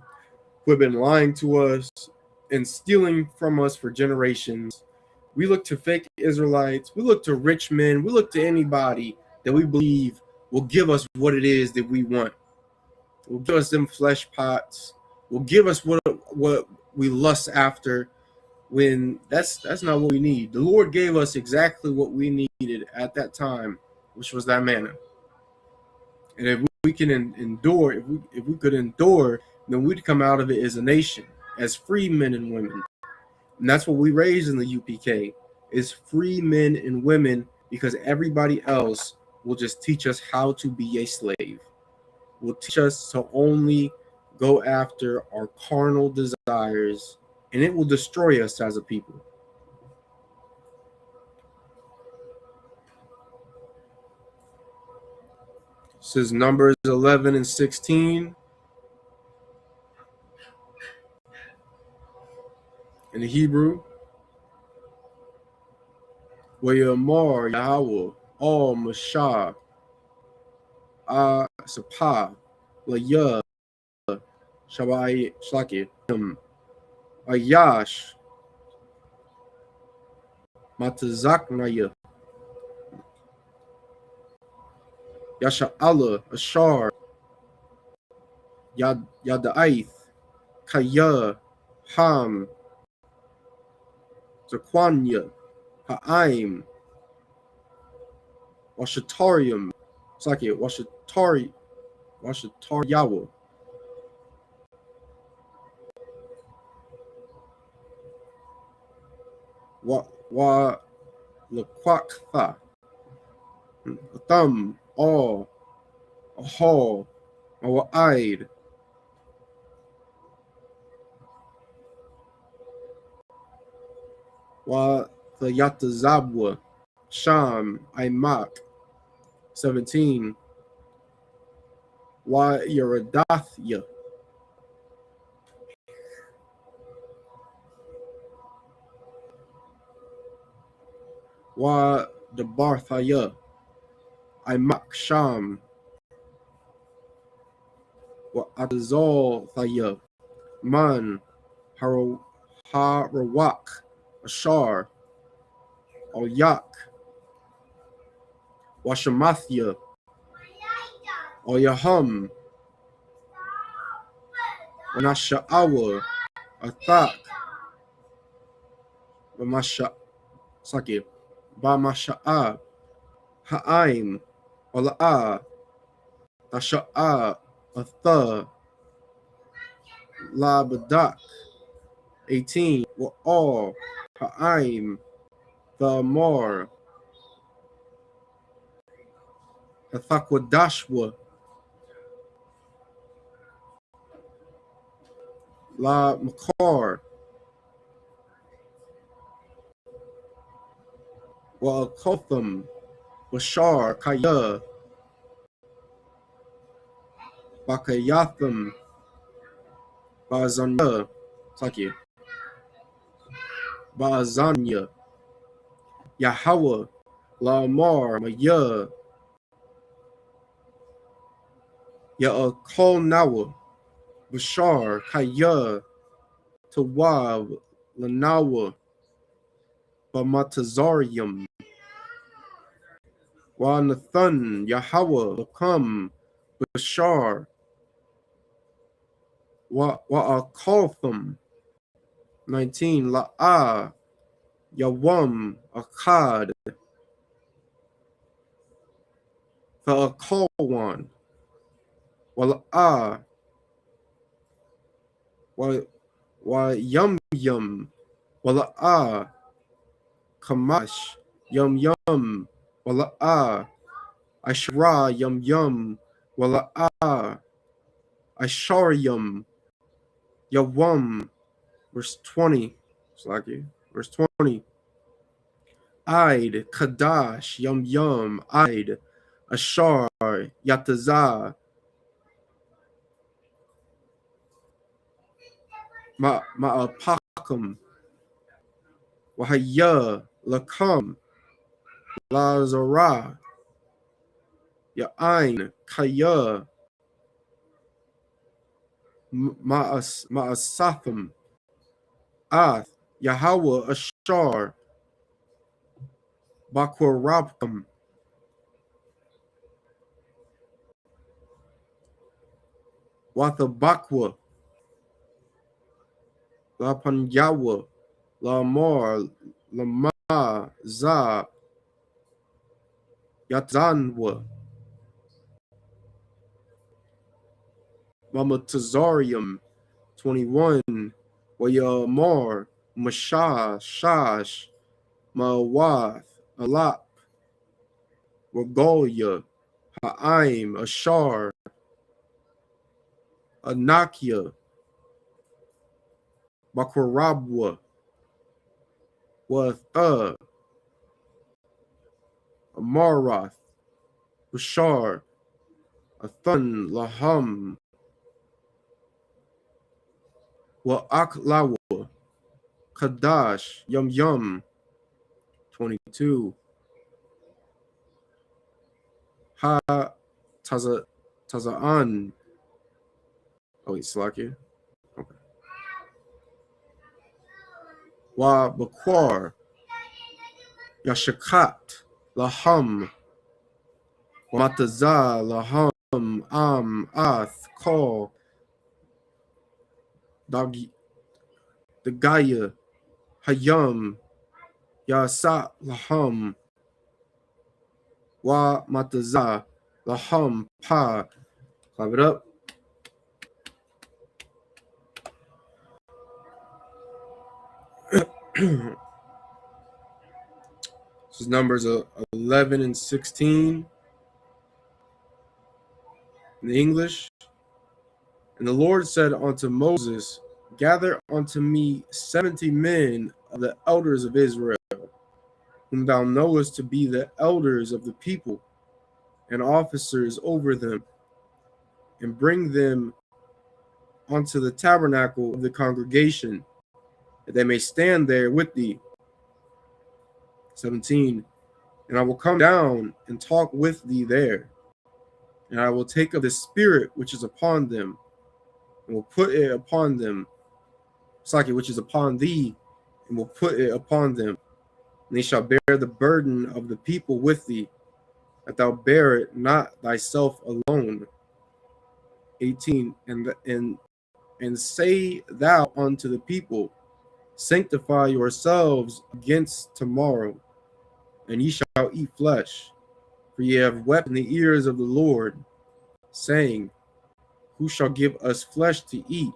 who have been lying to us and stealing from us for generations. We look to fake Israelites. We look to rich men. We look to anybody that we believe will give us what it is that we want. Will give us them flesh pots. Will give us what we lust after. When that's not what we need. The Lord gave us exactly what we needed at that time, which was that manna. And if we can endure, if we could endure, then we'd come out of it as a nation, as free men and women. And that's what we raised in the UPK, is free men and women, because everybody else will just teach us how to be a slave. Will teach us to only go after our carnal desires, and it will destroy us as a people. This is Numbers 11 and 16. In the Hebrew, Wayamar Yahweh Al Mashah Sapah Laya Shabai Shlaki Ayash Matazaknaya Yasha Allah Ashar Yadaith Kaya Ham Zaquanya Ha'aim Washatarium Saki Washatar Yahweh Wa Laquakfa Thumb All Ahal Awa'id Wa the Yatazabwa Sham Imak 17 Wa Yeradathya Wa Debarthaya Imak Sham Wa Atazal Thaya Man Harawak Ashar Oyak Washamathya Oyahum Wanasha'awa Athak Bamasha'a Ha'aim Ola'a Tasha'a Atha Labadak 18 Wa'al Ha'aim Thamar Athakwadashwa La Makar Wa Kotham Bashar Kaya Bakayatham Bazanya Saki Bazanya Yahweh Lamar Maya Ya'akol Nawa Bashar Kaya Tawab Lanawa Bamatazarium Wa Nathan Yahweh Lakam Bashar Wa Akaltham 19 La'a Yawam Akkad Fa'akalwan Wala'a Wa Yum Yum Wala'a Kamash Yum Yum Wala'a Ashra Yum Yum Wala'a Asharyum Yawam verse 20 Slaki verse 20 Id Kadash Yum Yum Id Ashar Yatazah Ma'apakam Wahaya Lakam Lazara Ya'ain Kaya Ma'asatham, Ath, Yahweh Ashar, Bakwarapham, Wathabakwa, La Panyawa, La Mar, Lama, Za, Yatzanwa, Mamatazarium, 21, Wayamar, Mashah, Shash, Mawath, Alap, Regalia, Ha'aim, Ashar, Anakia, Bakarabwa, Wath, Amarath, Bashar, Athun, Laham, Wa'aklawa, Kadash, Yum Yum, 22, Ha Taza'an, oh wait, Slakia, okay. Wa Bakwar, Yashakat, Laham, Mataza, Laham, Ath, Kal, Dagaya, Hayam, Yasa, Laham, Wa Mataza, Laham, Pa. Clap it up. This is Numbers 11 and 16 in the English. And the Lord said unto Moses, Gather unto me 70 men of the elders of Israel, whom thou knowest to be the elders of the people, and officers over them, and bring them unto the tabernacle of the congregation, that they may stand there with thee. 17. And I will come down and talk with thee there, and I will take of the spirit which is upon them, and will put it upon them, Saki, which is upon thee, and will put it upon them. And they shall bear the burden of the people with thee, that thou bear it not thyself alone. 18. And say thou unto the people, Sanctify yourselves against tomorrow, and ye shall eat flesh. For ye have wept in the ears of the Lord, saying, Who shall give us flesh to eat?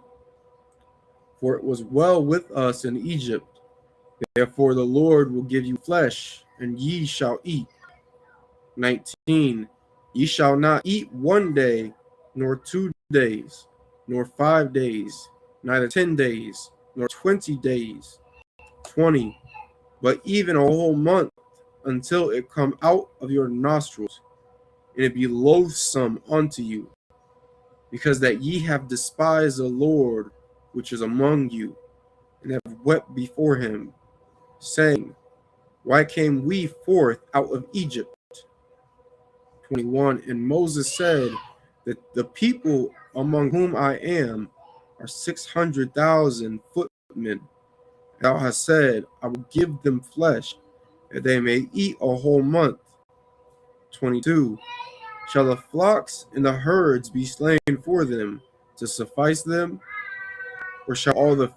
For it was well with us in Egypt. Therefore the Lord will give you flesh, and ye shall eat. 19. Ye shall not eat 1 day, nor 2 days, nor 5 days, neither 10 days, nor 20 days. 20. But even a whole month, until it come out of your nostrils, and it be loathsome unto you, because that ye have despised the Lord which is among you, and have wept before him, saying, Why came we forth out of Egypt? 21. And Moses said that the people among whom I am are 600,000 footmen. Thou hast said, I will give them flesh, that they may eat a whole month. 22. Shall the flocks and the herds be slain for them to suffice them? Or shall all the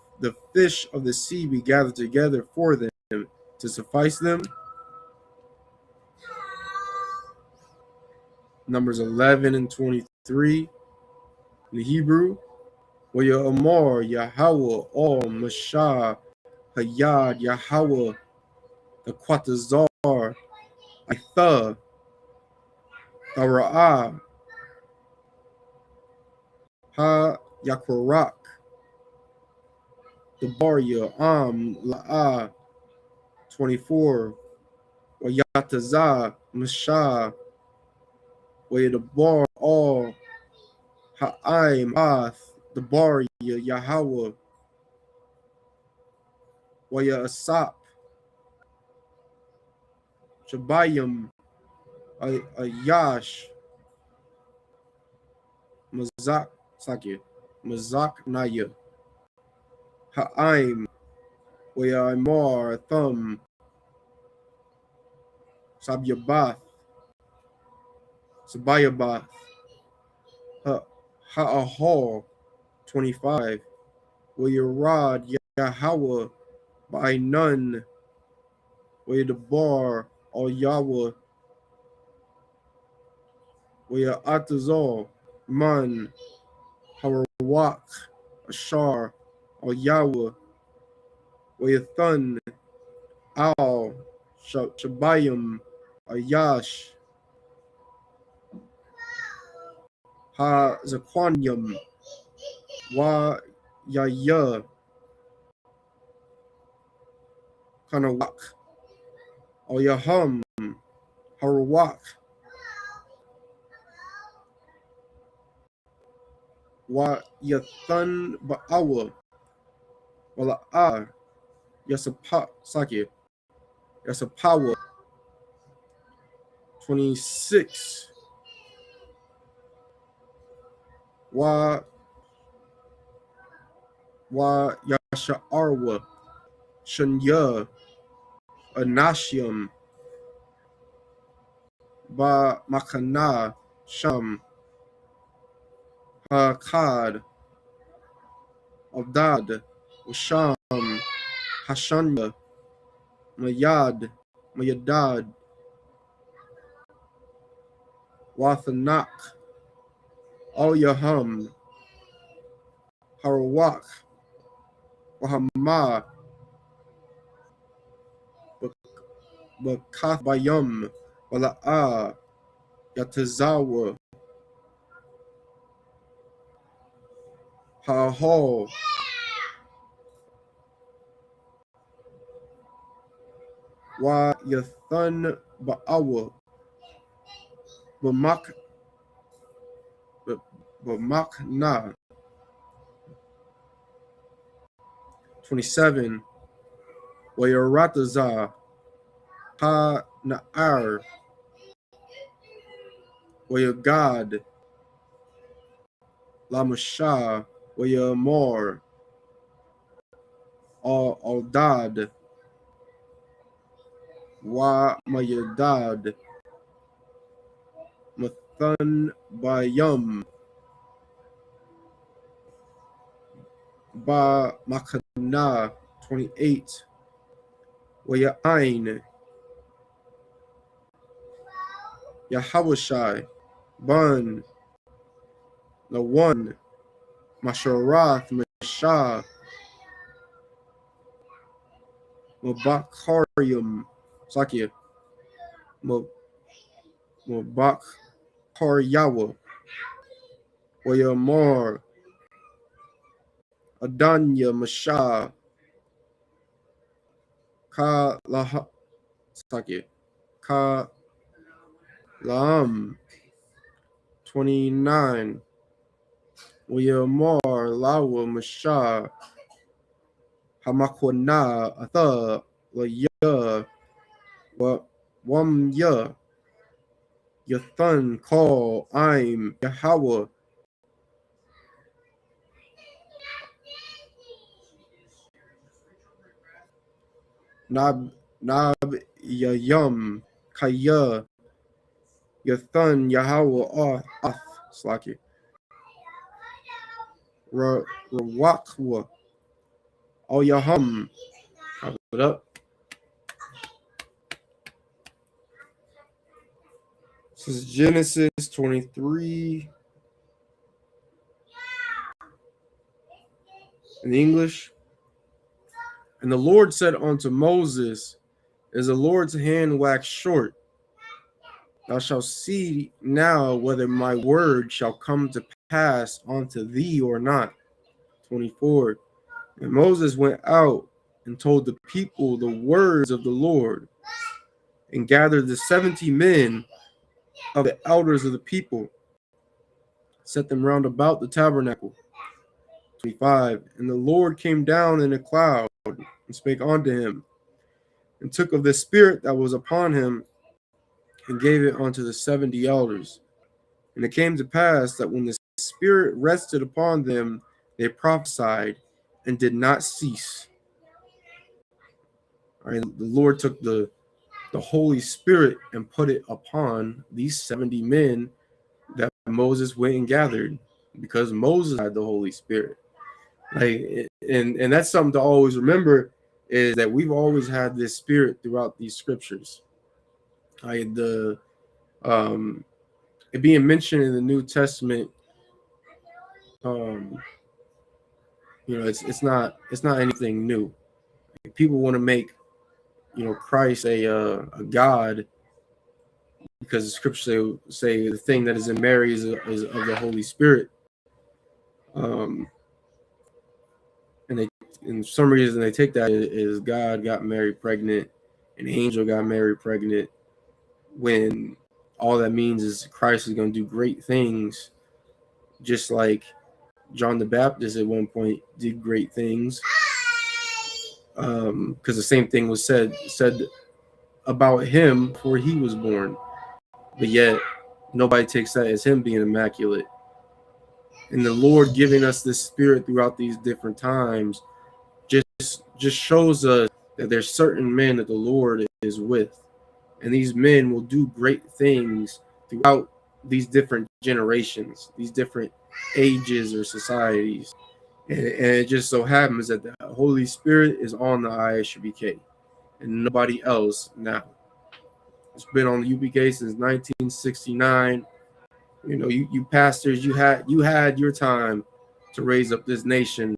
fish of the sea be gathered together for them to suffice them? Numbers 11 and 23 in the Hebrew. Waya Amar, Yahweh, Al Mashah, Hayad, Yahweh, the Quatazar, Itha, Ara'ah, Ha Yakwarak, the Barya, La'ah, 24, Wayataza, Mashah, Waya the Bar, All, Ha'aim, Ath, the Barya, Yahweh, Waya Asap, Shabayim, Ayash, Mazak, Sakya. Mazaknaya, Ha'aim, Wayamar, Thumb, Sabyabath, Sabayabath, Ha'ahal, 25, Wayarad, Yahweh, by none, Wayadabar, Al Yahweh, Wayatazal, Man, Harawak, Ashar, Al Yahweh, Wayathun, Al, Shabayim, Ayash, Ha Zaquanium, Wa Yaya, Kanawak, Oyahum, Harawak, Wa Yathun Ba'awa, Wala'a, Yasapawa, 26, Wa Yasha'arwa, Shanya, Anashium, Ba Makana, Sham, Hakad, Aldad, Washam, Hashanya, Mayadad, Wathanak, Al-Yaham, Harawak, Wahama, Bakath Bayum, Wala'a, Yatazawa, Ha'ahol, Wa Yathun Ba'awa, Bamakna, 27, Wayarataza, Ha Na'ar, Wayagad, Lamasha, Wayamor, Aldad, Wa Mayadad, Mathun Bayum, Ba Makana, 28, Waya'ain, Yahawashai, Bun, Lawan, Masharath, Mashah, Mabakarium, Sakia, Mabakar Wayamor, Adanya, Mashah, Ka Laha, Sakia, Ka Laam, 29, Wayamor, Lawa, Mashah, Hamakwana, Atha, Laya, Wam Ya, Yathun, Call, I'm, Yahweh, Nab Yayum, Kaya, Yathun, Yahweh, Ath, Slaki, Rawakwa, Al Yahum, cover it up. This is Genesis 23 in English. And the Lord said unto Moses, is the Lord's hand waxed short? Thou shalt see now whether my word shall come to pass unto thee or not. 24. And Moses went out and told the people the words of the Lord, and gathered the 70 men of the elders of the people, set them round about the tabernacle. 25. And the Lord came down in a cloud and spake unto him, and took of the spirit that was upon him, and gave it unto the 70 elders. And it came to pass that when the spirit rested upon them, They prophesied and did not cease. All right, the Lord took the Holy Spirit and put it upon these 70 men that Moses went and gathered, because Moses had the Holy Spirit. Like, and that's something to always remember, is that we've always had this spirit throughout these scriptures. It being mentioned in the New Testament, it's not anything new. People want to make Christ a God, because the scriptures say the thing that is in Mary is of the Holy Spirit. And in some reason they take that as God got Mary pregnant, an angel got Mary pregnant, when all that means is Christ is going to do great things, just like John the Baptist at one point did great things. Because the same thing was said about him before he was born, but yet nobody takes that as him being immaculate. And the Lord giving us this spirit throughout these different times just shows us that there's certain men that the Lord is with, and these men will do great things throughout these different generations, these different ages or societies. And it just so happens that the Holy Spirit is on the ISUPK and nobody else now. It's been on the UPK since 1969. You pastors, you had your time to raise up this nation,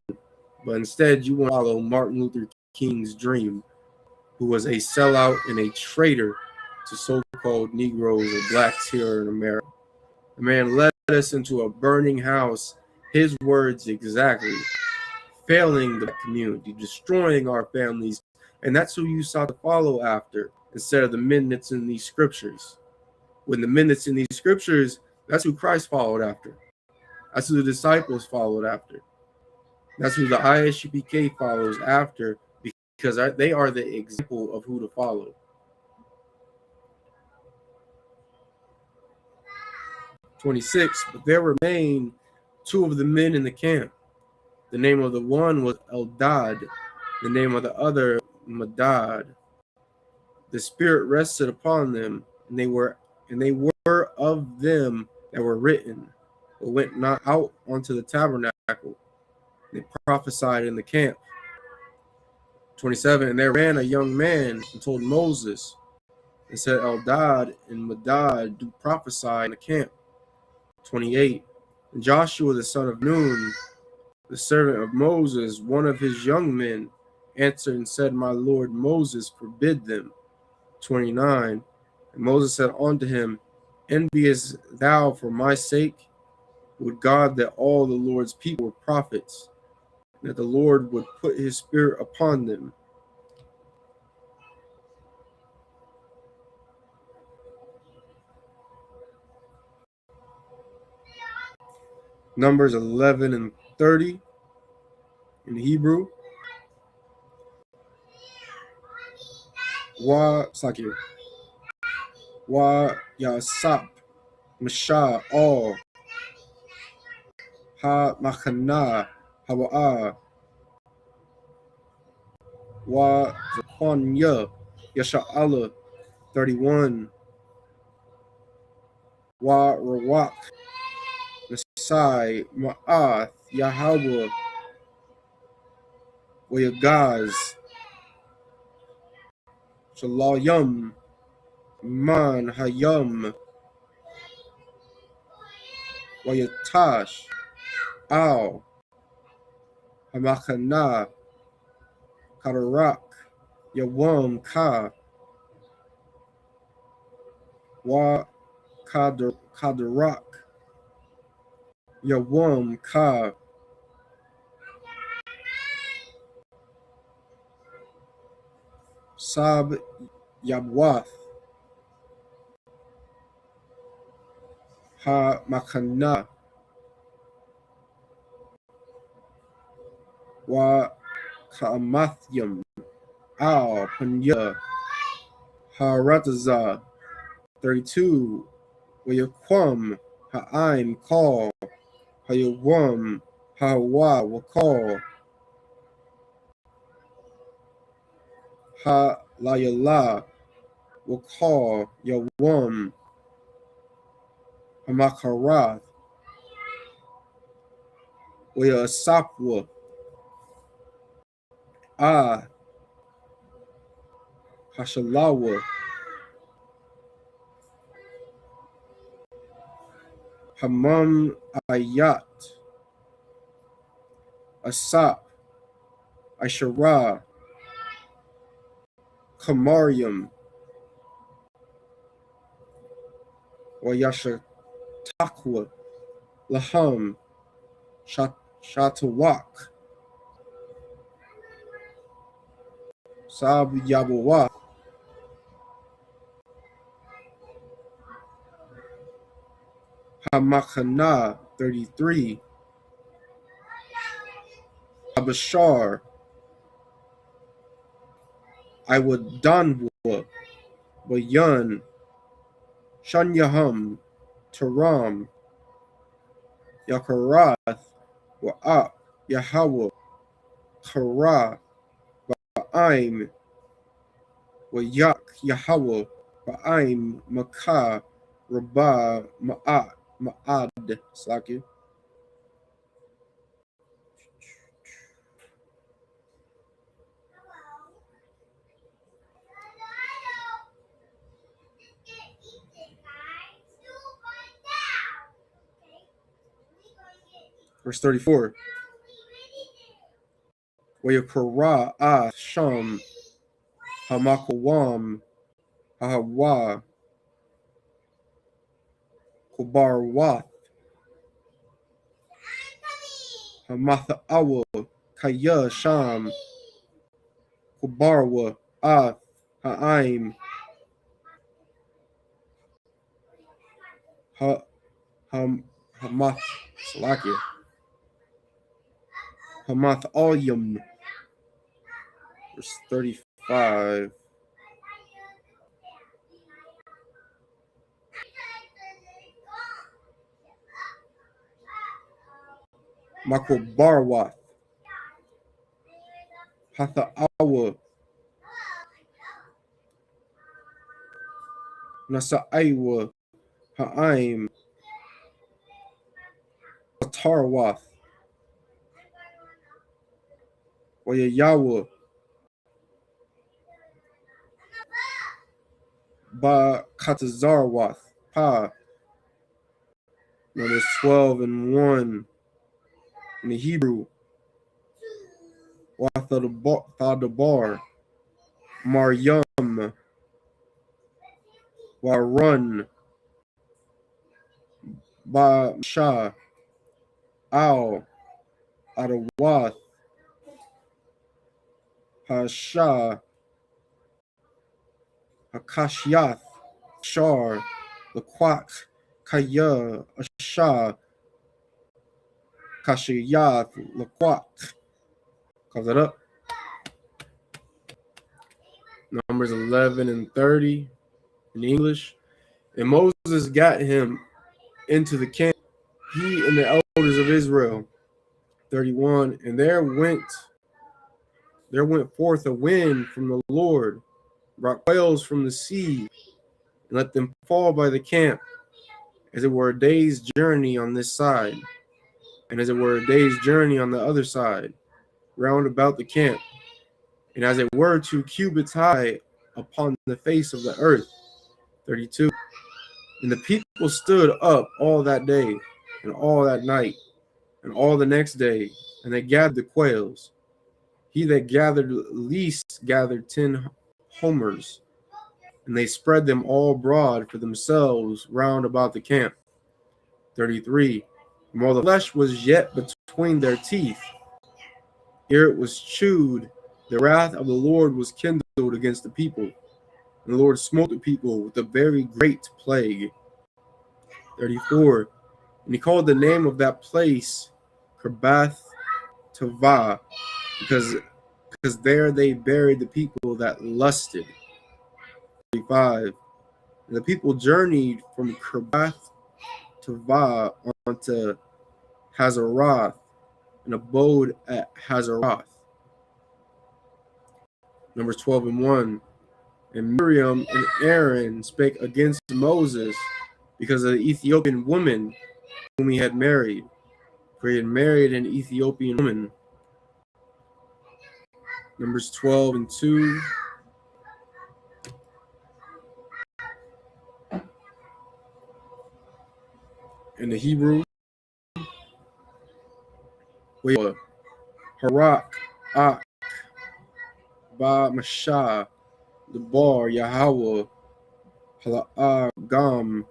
but instead you want to follow Martin Luther King's dream, who was a sellout and a traitor to so-called Negroes or blacks here in America. The man led us into a burning house, his words exactly, failing the community, destroying our families, and that's who you sought to follow after, instead of the men that's in these scriptures. When the men that's in these scriptures, that's who Christ followed after. That's who the disciples followed after. That's who the ISUPK follows after, because they are the example of who to follow. 26, but there remained two of the men in the camp. The name of the one was Eldad, the name of the other Madad. The Spirit rested upon them, and they were of them that were written, but went not out onto the tabernacle. They prophesied in the camp. 27, and there ran a young man and told Moses, and said, Eldad and Madad do prophesy in the camp. 28, and Joshua the son of Nun, the servant of Moses, one of his young men, answered and said, My Lord Moses, forbid them. 29, and Moses said unto him, Enviest thou for my sake? Would God that all the Lord's people were prophets, and that the Lord would put his spirit upon them. Numbers 11 and 30 in Hebrew. Wa Yasap Masha all Ha Machana Hawa'a Wa Zaquanya Yasha'ala 31 Wa Rawak Nasai Ma'ath Yahweh Wa Yagaz Shalayam Man Hayam Wa Yatash Al Hamakana Kadarak Yawam Ka Wa Kadarak Yawam Ka Sab Yabwath Ha Makana Wa Ka'amathim Al Panya Harataza 32 Wayaquam Ha'im Call Hayawam Hawa Wakal, Ha Layala Wakal Yawam, Hamakarath, Waya Sapwa, Ah Hashalawa, Hamam Ayat, Asap, Ashara, Kamarium, Wayasha Takwa, Laham, Shatawak, Sab Yabawa, Hamakana 33, Abashar, Iwadanwa, Bayan, Shanyaham, Taram, Yakarath, Wa'ap, Yahweh, Kara, Ba'aim, Wayak, Yahweh, Ba'aim, Makah, Rabah, Ma'ad, Slaki. Verse 34. Wayakara, Sham, Hamakawam, Hawa, Kubarwath, Hamathawa, Kaya, Sham, Kubarwa, Ha'aim, Hamath, Salakia, Hamath Alyum, verse 35. Makobarwath, Hatha'awa, Nasa'aiwa, Ha'aim, Tarwath, Wayayawa, Ba Katazarwath, Pa, numbers 12 and 1 in the Hebrew, Wathadabar, Maryam, Warun, Ba Shah, Al, Adawath, Hashah, Hakashyath, Shar, Laquak, Kaya, Ashah, Kashiyath, Laquak. Comes it up. Numbers 11 and 30 in English. And Moses got him into the camp, he and the elders of Israel. 31. And there went forth a wind from the Lord, brought quails from the sea, and let them fall by the camp, as it were a day's journey on this side, and as it were a day's journey on the other side, round about the camp, and as it were 2 cubits high upon the face of the earth. 32. And the people stood up all that day, and all that night, and all the next day, and they gathered the quails. He that gathered least gathered 10 homers, and they spread them all abroad for themselves round about the camp. 33. And while the flesh was yet between their teeth, ere it was chewed, the wrath of the Lord was kindled against the people, and the Lord smote the people with a very great plague. 34. And he called the name of that place Kerbath Tavah, because there they buried the people that lusted. 35. And the people journeyed from Kerbath Tavah onto Hazeroth, and abode at Hazeroth. Numbers 12 and 1. And Miriam and Aaron spake against Moses because of the Ethiopian woman whom he had married, for he had married an Ethiopian woman. Numbers 12 and 2. In the Hebrew, Harak Ak Ba Mashah Debar Yahweh Hala'ah Gam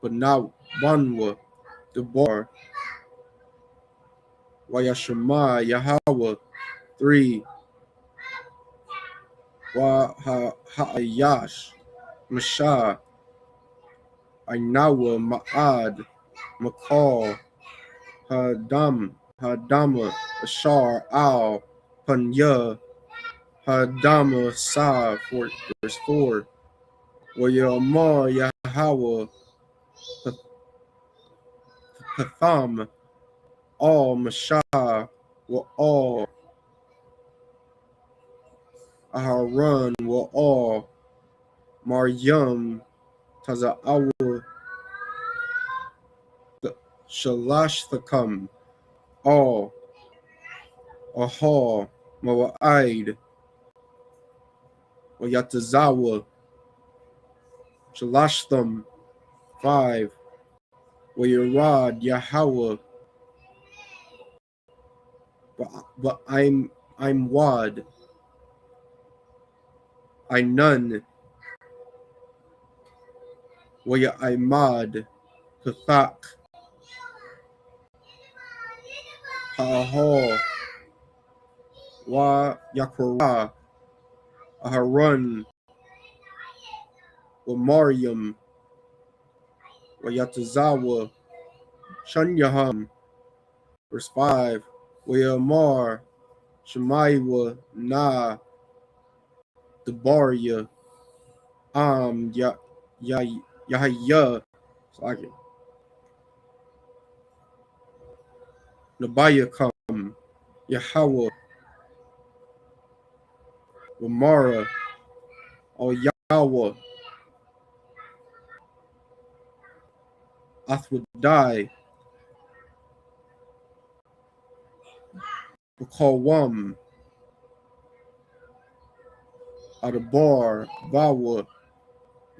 Banwa Debar Wayashama Yahweh 3 Wa Ha'ayash Mashah Ainawa Ma'ad Makal Hadama Ashar Al Panya Hadama Sa verse 4 Wayama Yahweh Patham All Mashah wa all Aharon wa all Maryam Taza'awar Shalashthakam all Ahal Mawa'id Wayatazawa Shalashtham 5 Wayarad Yahweh but I'm Wad I none Waya Imad Kathak Ha'ahal Wa Yakura Aharon Wa Maryam Wa Yatazawa Shanyaham verse 5 Wa Yamar Shemaiwa Na Debaria Yahya Slaki Nabaya come Yahweh Wamara Al Yahweh Athwadai Bakawam Adabar Vawa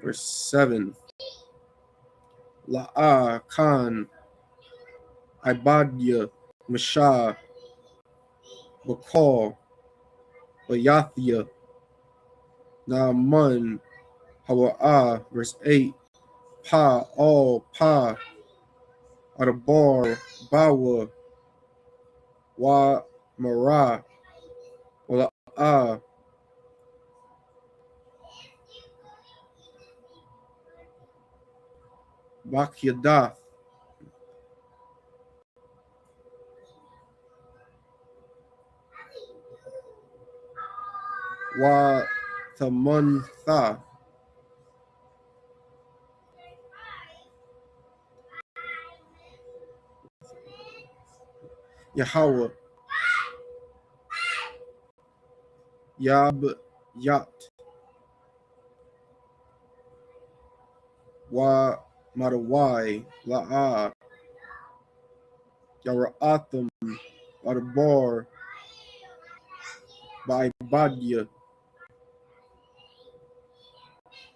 verse 7 La'a Khan Ibadia Mashah Bakal Bayathia Naaman Hawa'ah verse 8 Pa all Pa Adabar Bawa Wa Mara Wala'ah Bakyadath Wa Thamantha Yahweh Yab Yat Wa Madawai La'a Yara'atham Adabar Ba Ibadia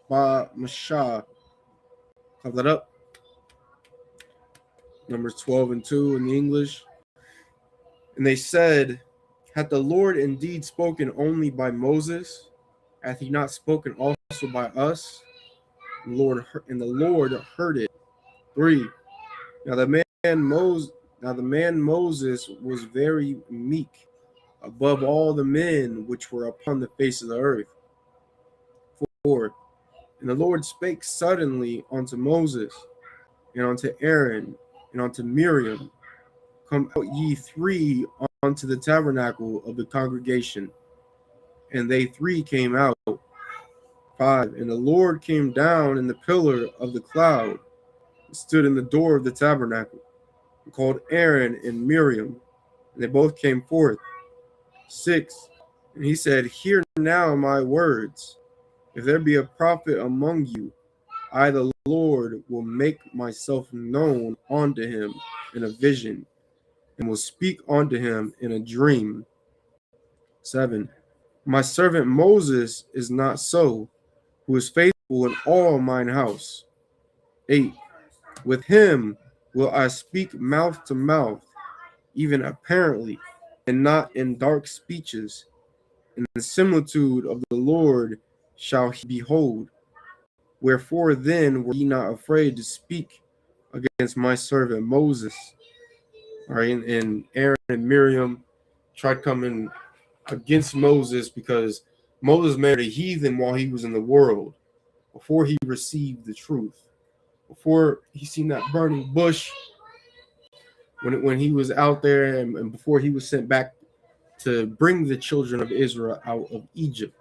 Ba Mashah. Have that up. Numbers 12 and 2 in the English. And they said, hath the Lord indeed spoken only by Moses? Hath he not spoken also by us? And the Lord heard it. 3. Now the man Moses was very meek above all the men which were upon the face of the earth. 4. And the Lord spake suddenly unto Moses, and unto Aaron, and unto Miriam, come out ye three unto the tabernacle of the congregation. And they three came out. 5. And the Lord came down in the pillar of the cloud, and stood in the door of the tabernacle. and called Aaron and Miriam, and they both came forth. 6. And he said, Hear now my words. If there be a prophet among you, I, the Lord, will make myself known unto him in a vision, and will speak unto him in a dream. 7. My servant Moses is not so, who is faithful in all mine house. 8. With him will I speak mouth to mouth, even apparently, and not in dark speeches. And the similitude of the Lord shall he behold. Wherefore then were ye not afraid to speak against my servant Moses? All right, and Aaron and Miriam tried coming against Moses because Moses married a heathen while he was in the world, before he received the truth, before he seen that burning bush, when he was out there, and before he was sent back to bring the children of Israel out of Egypt.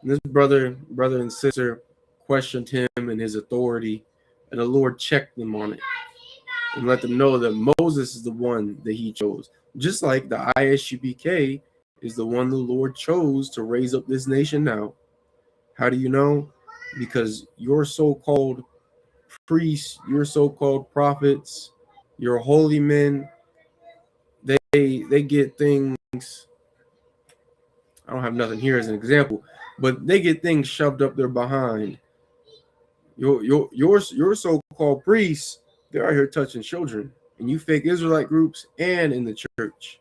And this brother and sister questioned him and his authority, and the Lord checked them on it and let them know that Moses is the one that he chose. Just like the Isupk is the one the Lord chose to raise up this nation now. How do you know? Because your so-called priests, your so-called prophets, your holy men, they get things. I don't have nothing here as an example, but they get things shoved up their behind. Your so-called priests, they're out here touching children, and you fake Israelite groups, and in the church,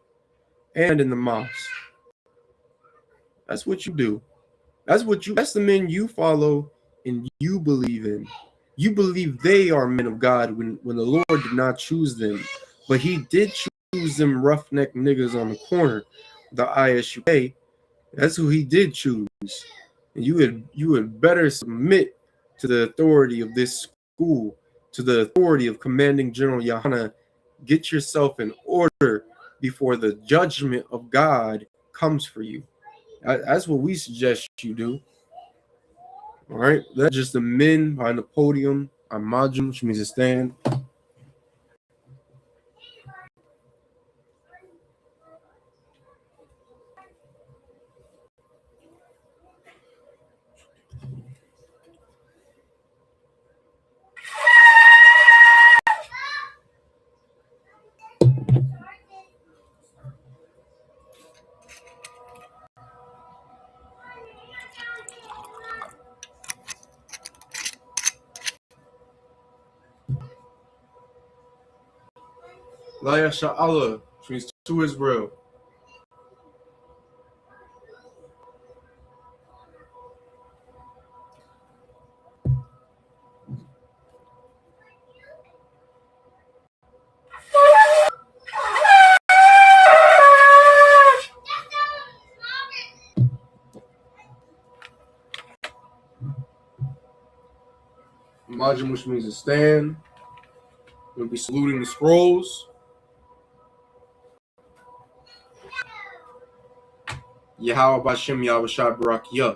and in the mosque. That's what you do. That's the men you follow and you believe in. You believe they are men of God when the Lord did not choose them, but he did choose them roughneck niggas on the corner, the Isupk. That's who he did choose. And you would better submit to the authority of this school, to the authority of Commanding General Yohana. Get yourself in order before the judgment of God comes for you. That's what we suggest you do. All right, that's just the men behind the podium. I'm Majum, which means to stand. La Yasha Allah, which means to Israel. Majum, which means to stand. We'll be saluting the scrolls. Yahweh Bashem Yahushua Barak Yah.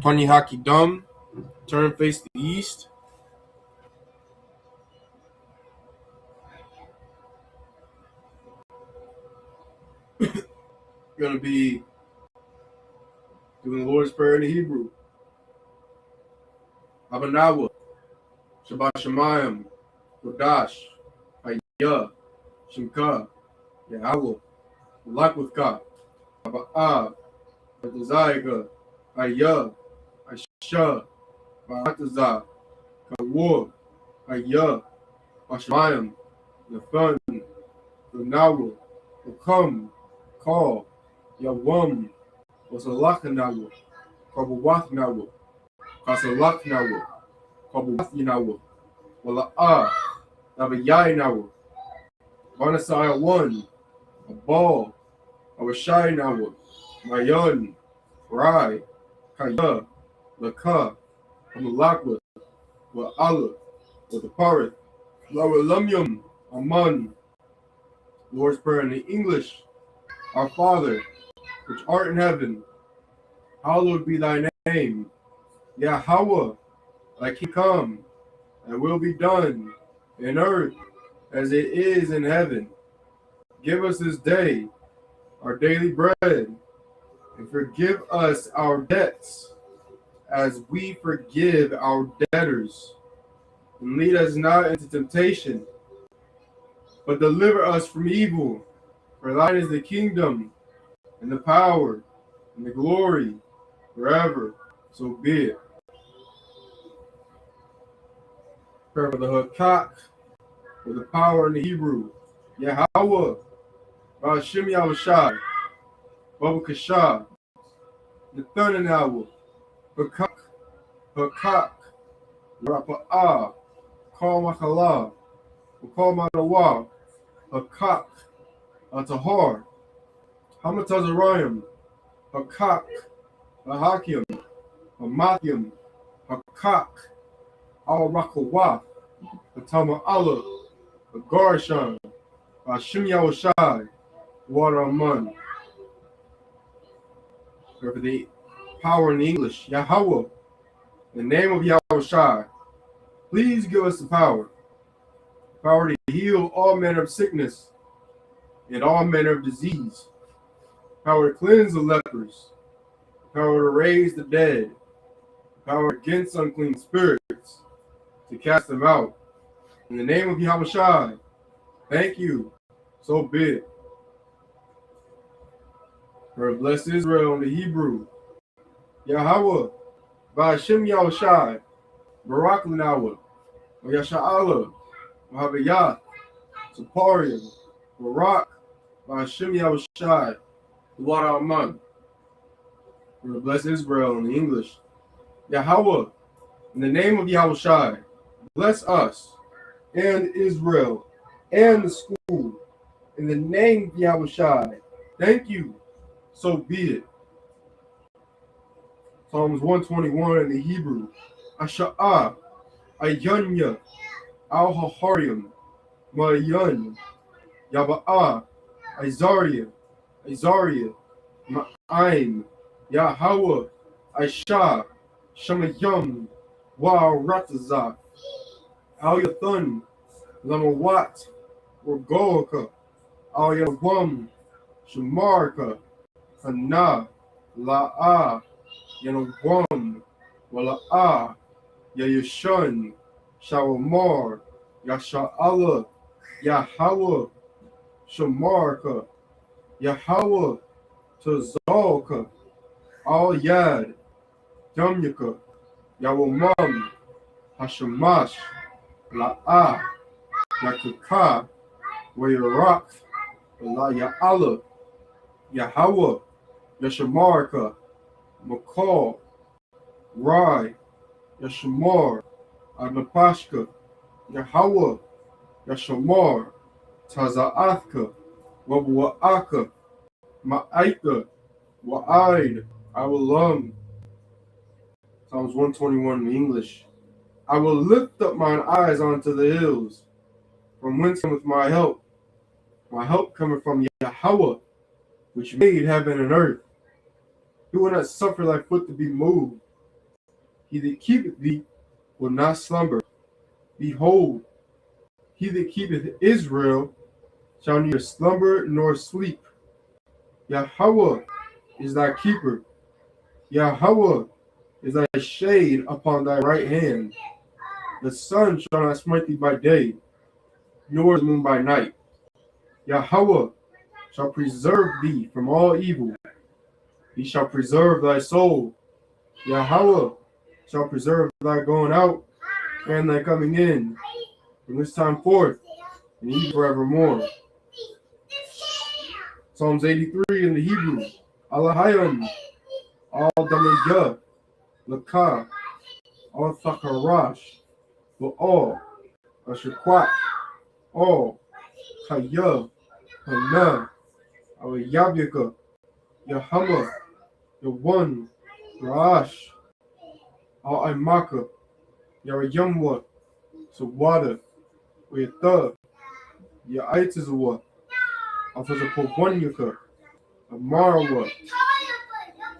Pani Haki Dum. Turn face to the east. We're going to be doing the Lord's Prayer in the Hebrew. Abanawa, Shabbat Shemayim, Kodash, Hayah, Shimka, Yahweh, Malakwithka, Aba'ah, Batazayaga, Hayah, Asha, Ba'atazah, Kawur, Hayah, Bashamayim, Nafan, Lunawa, Wakam, Call, Yawam, Wasalakanawa, Kabawatnawa, Kasalaknawa, Kabawathinawa, Wala'ah, Nabayaynawa, Vanasaya 1, Abal, Awashaynawa, Mayan, Rai, Kaya, Laka, Amalakwa, Wa'ala, Wataparith, Lawalamyum, Aman. Lord's Prayer in the English. Our Father, which art in heaven, hallowed be thy name. Yahweh, thy kingdom come, and will be done in earth as it is in heaven. Give us this day our daily bread, and forgive us our debts as we forgive our debtors. And lead us not into temptation, but deliver us from evil. For thine is the kingdom, and the power, and the glory, forever. So be it. Prayer for the Hakak, for the power in the Hebrew. Yahweh, Ba'ashem Yahushai, Baba Kashah, Nathanael, Hakak, Rapa'ah, Kal Makalah, Kal Manawa, Hakak, Atahar, Hamatazarayim, Hakak, Hahakim, Hamathim, Hakak, Al Rakawa, Atama Allah, Garshan, Ba'ashem Yahushai, Water Aman. For the power in English, Yahweh, in the name of Yahushai, please give us the power to heal all manner of sickness and all manner of disease, power to cleanse the lepers, power to raise the dead, power against unclean spirits, to cast them out. In the name of Yahushai, thank you, so be it. For bless Israel in the Hebrew, Yahweh, Ba'ashem Yahushai, Barak Lanawa, Yasha'Allah, Mahaviyah, Saparium, Barak, Ba'ashem Yahushai, Duwara Aman. For bless Israel in the English, Yahweh, in the name of Yahushai, bless us and Israel and the school. In the name of Yahushai, thank you, so be it. Psalms 121 in the Hebrew. Asha'ah, Ayanya, Al-Haharium, Ma'ayan, Yaba'ah, Isaiah, Ma'aim, Yahweh, Aisha, Shemayam, Wa'aratazah, Al-Yathun, Lamawat, Ragoaka, Al-Yawam, Shamarka, Hana, La'ah, Yanawam, Wala'ah, Yayashun, Shawamar, Yasha'Allah, Yahweh, Shamarka, Yahweh, Tazalka, Al Yad, Yamyaka, Yawamam, Hashamash, La'ah, Yakaka, Wayarak, La Ya'Allah, Yahweh, Yashamarka, Makal, Rai, Yashamar, Adnapashka, Yahweh, Yashamar, Taza'athka, Wabwa'aka, Ma'aika, Wa'aid, Awalam. Psalms 121 in English. I will lift up mine eyes unto the hills, from whence cometh my help. My help cometh from Yahweh, which made heaven and earth. He will not suffer thy foot to be moved. He that keepeth thee will not slumber. Behold, he that keepeth Israel shall neither slumber nor sleep. Yahweh is thy keeper. Yahweh is thy shade upon thy right hand. The sun shall not smite thee by day, nor the moon by night. Yahweh shall preserve thee from all evil. He shall preserve thy soul. Yahweh shall preserve thy going out and thy coming in from this time forth and even forevermore. Psalms 83 in the Hebrew. Alahayim, Al Damiyah, Lakah, Al Thakarash, Ba'al, Ashakwat, Al Kaya, Hana, Al Yabyaka, Yahama, Yawan, Raash, Al Imaka, Yarayamwa, Sawada, Uyatha, Yaitazwa, Al Fazapawanyaka, Amarawa,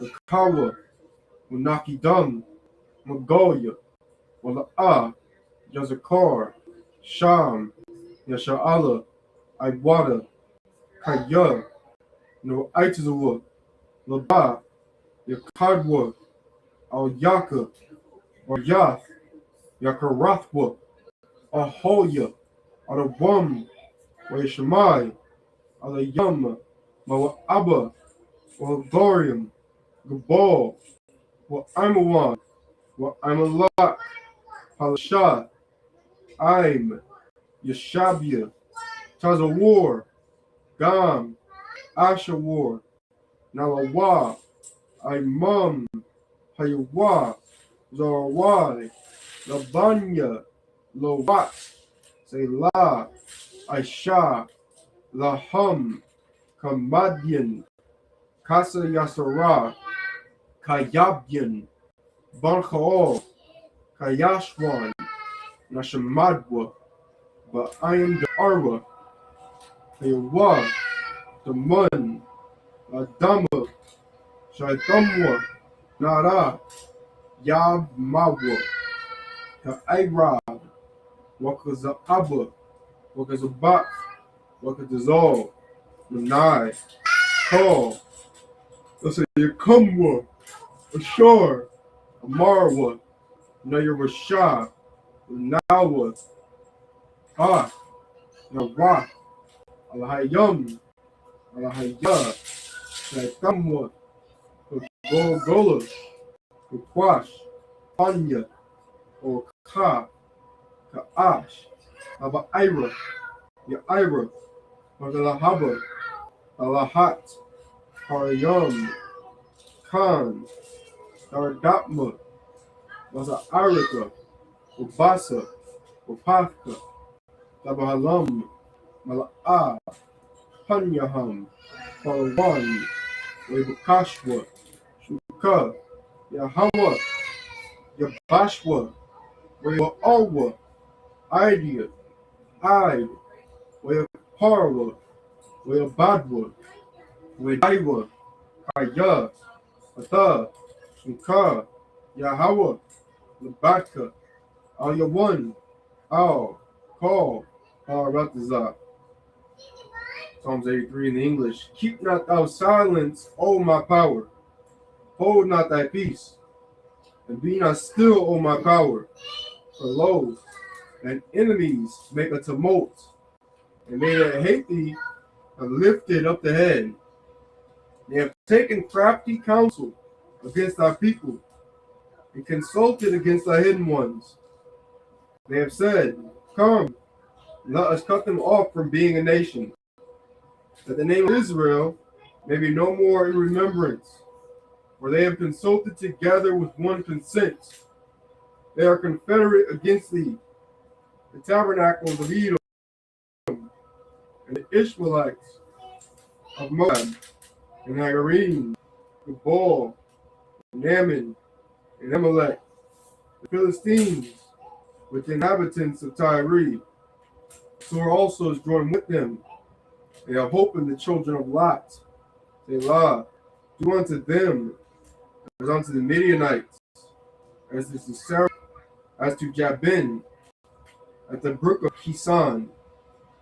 Lakawa, Unakidum, Mongolia, Wala'a, Yazakar, Sham, Yasha'ala, Iwata, Kaya, No Aitazawa, Laba, Yakadwa, Al Yaka, or Yath, Yakarathwa, Ahoya, Adawam, Wayashamai, Alayama, Mawa'aba, Wahagorium, Gabal, Wa'amawan, Wa'amalak, Halashah, Aim, Yashabia, Tazawar, Gam, Ashawar, Nalawa, Imam, Hayawa, Zarawai, Labanya, Lowat, Selah, Aisha, Laham, Kamadian, Kasa Yasara, Kayabyan, Banchaol, Kayashwan, Nashamadwa, but I am the Arwa, Hayawa, the Mun, Adama, Shaitamwa, Nara, Yab Mawa, Ka'irab, Wakaza'aba, Wakazabak, Wakazazal, Manai, Call, let's say Yakumwa, Ashar, Amarwa, Nayarashah, Nawa, Ah, Nawak, Alahayam, Alahaya, Shaitamwa, Gola, Kwash, Panya, or Ka, Ka'ash, Aba Ira, Yaira, Magalahaba, Alahat, Haryam, Khan, Daradapma, Wasa Arika, Ubasa, Upaka, Tabahalam, Mala'a, Panyaham, Palawan, Webukashwa, Shuka, Yahawa, Yabashwa, Wayawa, Idea, Ide, Wayaparwa, Wayabadwa, Wayaiwa, Kaya, Ata, Shuka, Yahawa, Labaka, Al Yawan, Al, Call, Ratazah. Psalms 83 in the English. Keep not thou silence, O my power. Hold not thy peace, and be not still, O my power. For lo, thine enemies make a tumult, and they that hate thee have lifted up the head. They have taken crafty counsel against thy people, and consulted against thy hidden ones. They have said, Come, let us cut them off from being a nation, that the name of Israel may be no more in remembrance. For they have consulted together with one consent. They are confederate against thee, the tabernacles of Edom, and the Ishmaelites of Moab, and Hagarim, Gebal, and Ammon, and Amalek, the Philistines, with the inhabitants of Tyre. Sor also is joined with them. They have hope in the children of Lot. Selah, do unto them as unto the Midianites, as to Sisera, as to Jabin, at the brook of Kisan,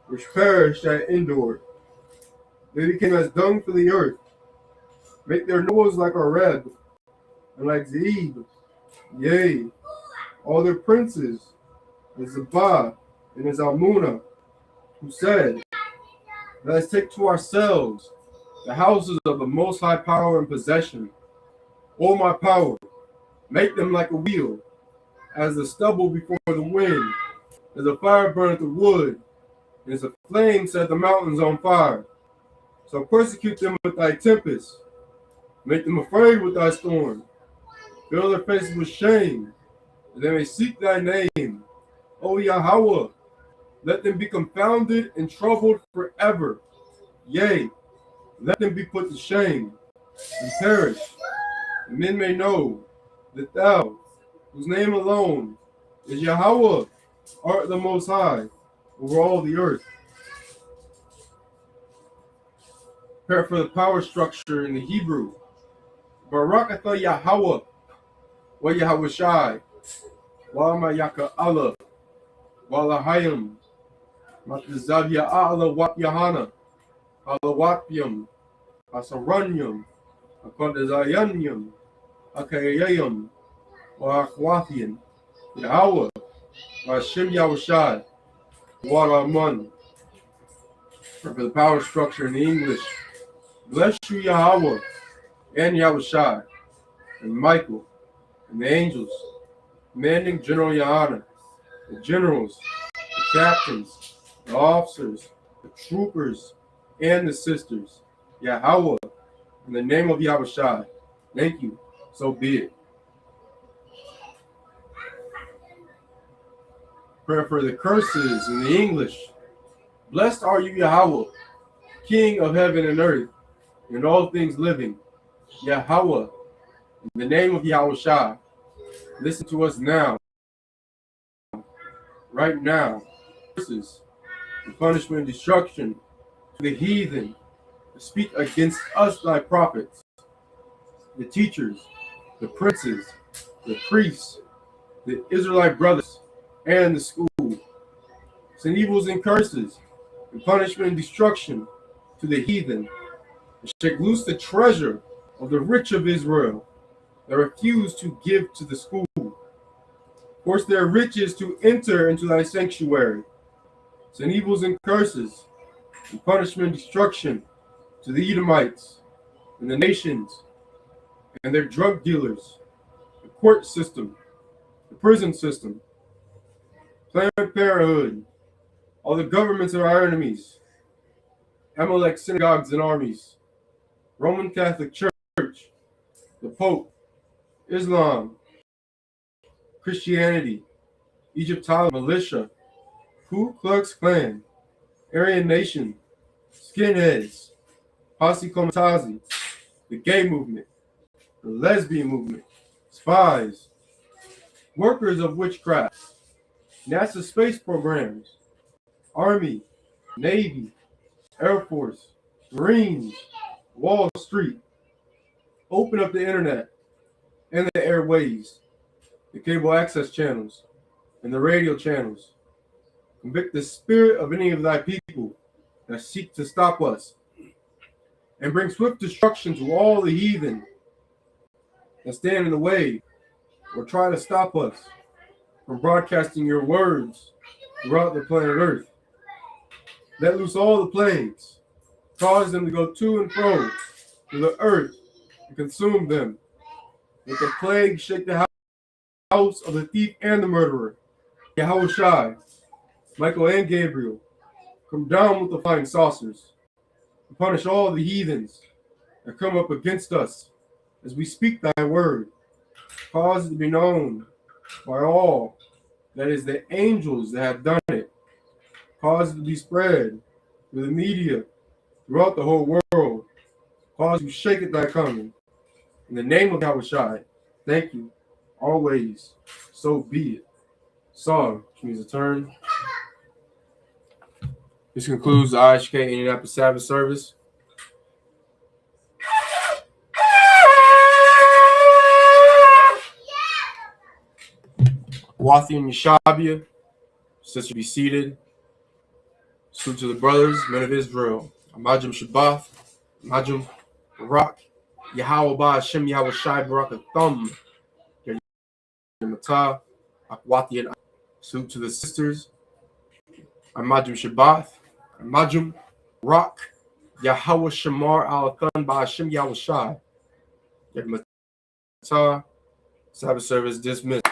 which perished at Endor. They became as dung for the earth. Make their nose like Areb, and like Zeeb, yea, all their princes, as Zabah and as Almuna, who said, Let us take to ourselves the houses of the Most High power and possession. O my power, make them like a wheel, as the stubble before the wind, as a fire burneth the wood, and as a flame set the mountains on fire. So persecute them with thy tempest, make them afraid with thy storm, fill their faces with shame, that they may seek thy name. O Yahweh, let them be confounded and troubled forever. Yea, let them be put to shame and perish, and men may know that thou, whose name alone is Yahweh, art the Most High over all the earth. Prepare for the power structure in the Hebrew. Barak atha Yahweh, wa Yahweh Shai, wa ma Yaka Allah, wa Lahayim, Matazavia Allah Wap Yahana, Alawapium, Asaranyum, Akondazayanyum, Akayayum, wa Akhwathian, Yahweh, wa Hashem Yahushai, wa Rahman. For the power structure in the English. Bless you, Yahweh, and Yahushai, and Michael, and the angels, commanding General Yahana, the generals, the captains, the officers, the troopers, and the sisters. Yahweh, in the name of Yahushai. Thank you. So be it. Prayer for the curses in the English. Blessed are you, Yahweh, King of heaven and earth, and all things living. Yahweh, in the name of Yahushua, listen to us now, right now. Curses, and punishment and destruction to the heathen that speak against us, thy prophets, the teachers, the princes, the priests, the Israelite brothers, and the school. Send evils and curses, and punishment and destruction to the heathen, and shake loose the treasure of the rich of Israel that refuse to give to the school. Force their riches to enter into thy sanctuary. Send evils and curses, and punishment and destruction to the Edomites, and the nations, and their drug dealers, the court system, the prison system, Planned Parenthood, all the governments of our enemies, Amalek synagogues and armies, Roman Catholic Church, the Pope, Islam, Christianity, Egyptology, militia, Ku Klux Klan, Aryan Nation, skinheads, Posse Comitazi, the gay movement, the lesbian movement, spies, workers of witchcraft, NASA space programs, Army, Navy, Air Force, Marines, Wall Street. Open up the internet and the airways, the cable access channels, and the radio channels. Convict the spirit of any of thy people that seek to stop us, and bring swift destruction to all the heathen that stand in the way or try to stop us from broadcasting your words throughout the planet Earth. Let loose all the plagues, cause them to go to and fro through the earth and consume them. Let the plague shake the house of the thief and the murderer. Yahushai, Michael and Gabriel, come down with the flying saucers and punish all the heathens that come up against us as we speak thy word. Cause it to be known by all that is the angels that have done it. Cause it to be spread through the media throughout the whole world. Cause you shake it thy coming. In the name of Yahushai, thank you. Always. So be it. Song, which means a turn. This concludes the Isupk Indianapolis Sabbath service. Wathian Yeshabia, sister be seated. Salute to the brothers, men of Israel. Amajim Shabbath, Amajim Barak, Yahweh Ba Hashem Yahweh Shai Barak Atham, Yamata, Akwathian. Salute to the sisters. Amajim Shabbath, Amajim Barak, Yahweh Shamar Alathan Ba Hashem Yahweh Shai. Yamata. Sabbath service dismissed.